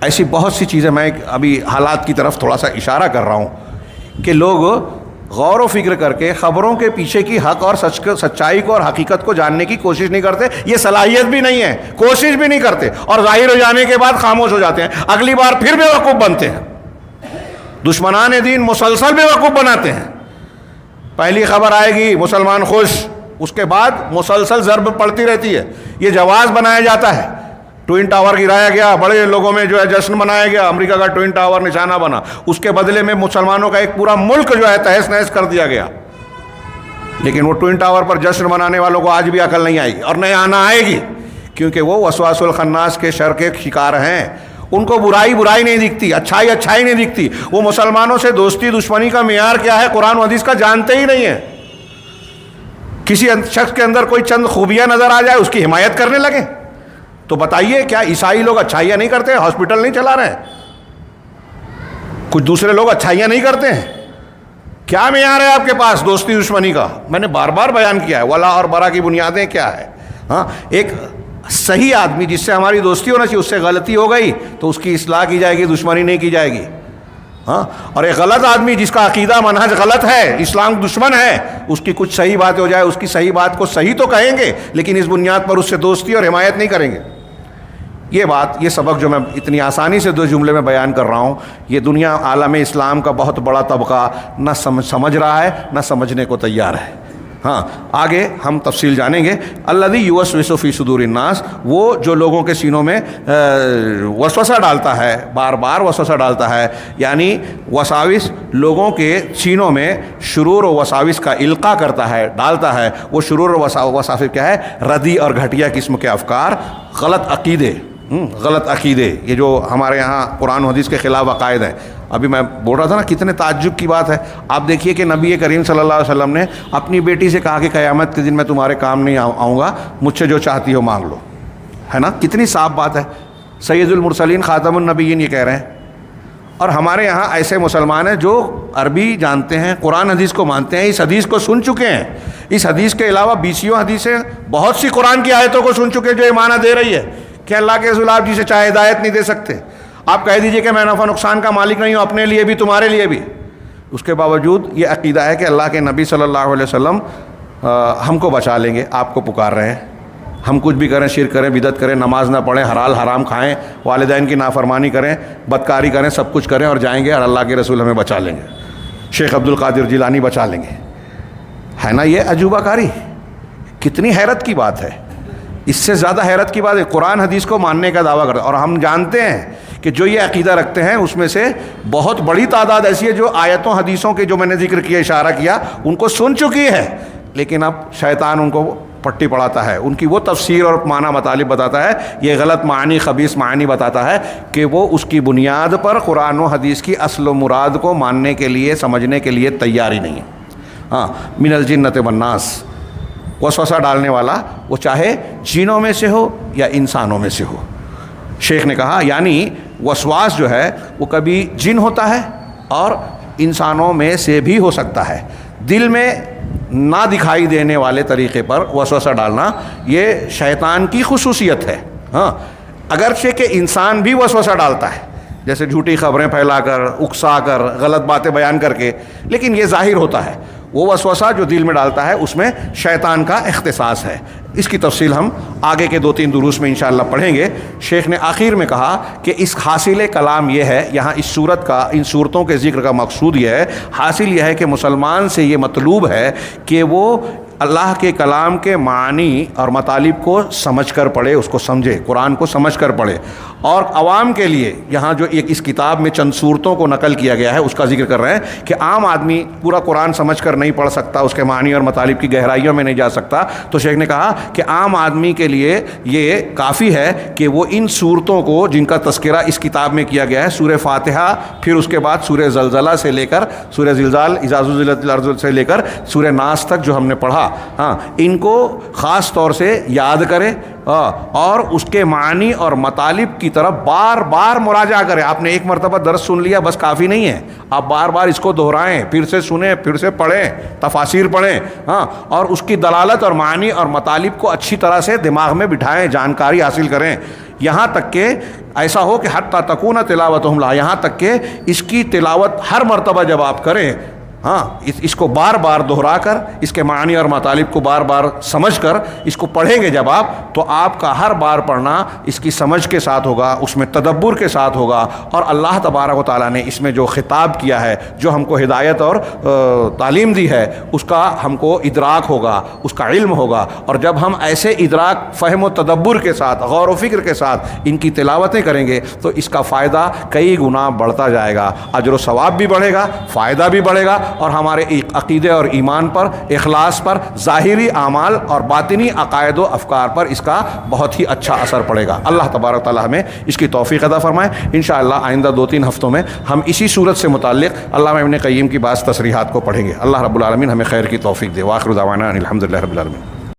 ایسی بہت سی چیزیں، میں ابھی حالات کی طرف تھوڑا سا اشارہ کر رہا ہوں کہ لوگ غور و فکر کر کے خبروں کے پیچھے کی حق اور سچائی کو اور حقیقت کو جاننے کی کوشش نہیں کرتے. یہ صلاحیت بھی نہیں ہے، کوشش بھی نہیں کرتے، اور ظاہر ہو جانے کے بعد خاموش ہو جاتے ہیں. اگلی بار پھر بیوقوف بنتے ہیں. دشمنان دین مسلسل بیوقوف بناتے ہیں. پہلی خبر آئے گی مسلمان خوش، اس کے بعد مسلسل ضرب پڑتی رہتی ہے. یہ جواز بنایا جاتا ہے. ٹوئن ٹاور گرایا گیا، بڑے لوگوں میں جو ہے جشن منایا گیا، امریکہ کا ٹوئن ٹاور نشانہ بنا. اس کے بدلے میں مسلمانوں کا ایک پورا ملک جو ہے تہس نہس کر دیا گیا. لیکن وہ ٹوئن ٹاور پر جشن منانے والوں کو آج بھی عقل نہیں آئی، اور نہیں آنا آئے گی، کیونکہ وہ وسواس الخناس کے شر کے شکار ہیں. ان کو برائی نہیں دکھتی، اچھائی نہیں دکھتی. وہ مسلمانوں سے دوستی دشمنی کا معیار کیا ہے قرآن و حدیث کا جانتے ہی نہیں ہیں. کسی شخص کے اندر کوئی چند خوبیاں نظر آ جائے، اس کی حمایت کرنے لگے. تو بتائیے کیا عیسائی لوگ اچھائیاں نہیں کرتے ہیں؟ ہاسپٹل نہیں چلا رہے ہیں؟ کچھ دوسرے لوگ اچھائیاں نہیں کرتے ہیں؟ کیا معیار ہے آپ کے پاس دوستی دشمنی کا؟ میں نے بار بار بیان کیا ہے، ولا اور برا کی بنیادیں کیا ہے. ہاں، ایک صحیح آدمی جس سے ہماری دوستی ہونا چاہیے، اس سے غلطی ہو گئی تو اس کی اصلاح کی جائے گی، دشمنی نہیں کی جائے گی. ہاں، اور ایک غلط آدمی جس کا عقیدہ منہج غلط ہے، اسلام دشمن ہے، اس کی کچھ صحیح باتیں ہو جائے، اس کی صحیح بات کو صحیح تو کہیں گے لیکن اس بنیاد پر اس سے دوستی اور حمایت نہیں کریں گے. یہ بات، یہ سبق جو میں اتنی آسانی سے 2 جملے میں بیان کر رہا ہوں، یہ دنیا عالم اسلام کا بہت بڑا طبقہ نہ سمجھ رہا ہے، نہ سمجھنے کو تیار ہے. ہاں، آگے ہم تفصیل جانیں گے. الذی یوسوس فی صدور الناس، وہ جو لوگوں کے سینوں میں وسوسہ ڈالتا ہے، بار بار وسوسہ ڈالتا ہے، یعنی وساوس لوگوں کے سینوں میں شرور و وساوس کا القاء کرتا ہے، ڈالتا ہے. وہ شرور و وساوس کیا ہے؟ ردی اور گھٹیا قسم کے افکار، غلط عقیدے، یہ جو ہمارے یہاں قرآن و حدیث کے خلاف عقائد ہیں. ابھی میں بول رہا تھا نا، کتنے تعجب کی بات ہے. آپ دیکھیے کہ نبی کریم صلی اللہ علیہ وسلم نے اپنی بیٹی سے کہا کہ قیامت کے دن میں تمہارے کام نہیں آؤں گا، مجھ سے جو چاہتی ہو مانگ لو. ہے نا، کتنی صاف بات ہے. سید المرسلین خاتم النبیین یہ کہہ رہے ہیں. اور ہمارے یہاں ایسے مسلمان ہیں جو عربی جانتے ہیں، قرآن حدیث کو مانتے ہیں، اس حدیث کو سن چکے ہیں. اس حدیث کے علاوہ 20 حدیثیں، بہت سی قرآن کی آیتوں کو سن چکے جو یہ معنی دے رہی ہے کہ اللہ کے رسول آپ جسے چاہے ہدایت نہیں دے سکتے. آپ کہہ دیجئے کہ میں نفع نقصان کا مالک نہیں ہوں، اپنے لیے بھی تمہارے لیے بھی. اس کے باوجود یہ عقیدہ ہے کہ اللہ کے نبی صلی اللہ علیہ وسلم ہم کو بچا لیں گے. آپ کو پکار رہے ہیں، ہم کچھ بھی کریں، شرک کریں، بدعت کریں، نماز نہ پڑھیں، حلال حرام کھائیں، والدین کی نافرمانی کریں، بدکاری کریں، سب کچھ کریں اور جائیں گے اور اللہ کے رسول ہمیں بچا لیں گے. شیخ عبد القادر جیلانی بچا لیں گے. ہے نا یہ عجوبہ کاری؟ کتنی حیرت کی بات ہے. اس سے زیادہ حیرت کی بات ہے قرآن حدیث کو ماننے کا دعویٰ کرتے ہیں. اور ہم جانتے ہیں کہ جو یہ عقیدہ رکھتے ہیں اس میں سے بہت بڑی تعداد ایسی ہے جو آیتوں حدیثوں کے جو میں نے ذکر کیا، اشارہ کیا، ان کو سن چکی ہے، لیکن اب شیطان ان کو پٹی پڑھاتا ہے، ان کی وہ تفسیر اور معنی مطالب بتاتا ہے، یہ غلط معنی، خبیث معنی بتاتا ہے کہ وہ اس کی بنیاد پر قرآن و حدیث کی اصل و مراد کو ماننے کے لیے، سمجھنے کے لیے تیار ہی نہیں ہے. ہاں، من الجنۃ والناس، وسوسہ ڈالنے والا وہ چاہے جنوں میں سے ہو یا انسانوں میں سے ہو. شیخ نے کہا یعنی وسواس جو ہے وہ کبھی جن ہوتا ہے اور انسانوں میں سے بھی ہو سکتا ہے. دل میں نہ دکھائی دینے والے طریقے پر وسوسہ ڈالنا یہ شیطان کی خصوصیت ہے. ہاں، اگرچہ کہ انسان بھی وسوسہ ڈالتا ہے، جیسے جھوٹی خبریں پھیلا کر، اکسا کر، غلط باتیں بیان کر کے، لیکن یہ ظاہر ہوتا ہے. وہ وسوسہ جو دل میں ڈالتا ہے اس میں شیطان کا اختصاص ہے. اس کی تفصیل ہم آگے کے 2-3 دروس میں انشاءاللہ پڑھیں گے. شیخ نے آخر میں کہا کہ اس حاصل کلام یہ ہے، یہاں اس صورت کا، ان صورتوں کے ذکر کا مقصود یہ ہے، حاصل یہ ہے کہ مسلمان سے یہ مطلوب ہے کہ وہ اللہ کے کلام کے معنی اور مطالب کو سمجھ کر پڑھے، اس کو سمجھے، قرآن کو سمجھ کر پڑھے. اور عوام کے لیے یہاں جو ایک اس کتاب میں چند صورتوں کو نقل کیا گیا ہے اس کا ذکر کر رہے ہیں کہ عام آدمی پورا قرآن سمجھ کر نہیں پڑھ سکتا، اس کے معنی اور مطالب کی گہرائیوں میں نہیں جا سکتا. تو شیخ نے کہا کہ عام آدمی کے لیے یہ کافی ہے کہ وہ ان صورتوں کو جن کا تذکرہ اس کتاب میں کیا گیا ہے، سورہ فاتحہ، پھر اس کے بعد سورہ زلزلہ سے لے کر سورہ زلزال، اذا زلزلت الارض سے لے کر سورہ ناس تک جو ہم نے پڑھا، ہاں، ان کو خاص طور سے یاد کرے اور اس کے معنی اور مطالب کی طرف بار بار مراجعہ کریں. آپ نے ایک مرتبہ درس سن لیا بس کافی نہیں ہے، آپ بار بار اس کو دہرائیں، پھر سے سنیں، پھر سے پڑھیں، تفاسیر پڑھیں، ہاں، اور اس کی دلالت اور معنی اور مطالب کو اچھی طرح سے دماغ میں بٹھائیں، جانکاری حاصل کریں، یہاں تک کہ ایسا ہو کہ حتی تکون تلاوتہم لہا، یہاں تک کہ اس کی تلاوت ہر مرتبہ جب آپ کریں، ہاں، اس کو بار بار دہرا کر، اس کے معنی اور مطالب کو بار بار سمجھ کر اس کو پڑھیں گے جب آپ، تو آپ کا ہر بار پڑھنا اس کی سمجھ کے ساتھ ہوگا، اس میں تدبر کے ساتھ ہوگا، اور اللہ تبارک و تعالیٰ نے اس میں جو خطاب کیا ہے، جو ہم کو ہدایت اور تعلیم دی ہے، اس کا ہم کو ادراک ہوگا، اس کا علم ہوگا. اور جب ہم ایسے ادراک، فہم و تدبر کے ساتھ، غور و فکر کے ساتھ ان کی تلاوتیں کریں گے تو اس کا فائدہ کئی گنا بڑھتا جائے گا، اجر و ثواب بھی بڑھے گا، فائدہ بھی بڑھے گا، اور ہمارے عقیدے اور ایمان پر، اخلاص پر، ظاہری اعمال اور باطنی عقائد و افکار پر اس کا بہت ہی اچھا اثر پڑے گا. اللہ تبارک تعالیٰ ہمیں اس کی توفیق عطا فرمائے. انشاءاللہ آئندہ 2-3 ہفتوں میں ہم اسی صورت سے متعلق علامہ ابن قیم کی بعض تصریحات کو پڑھیں گے. اللہ رب العالمین ہمیں خیر کی توفیق دے. وآخر دعوانا ان الحمد للہ رب العالمین.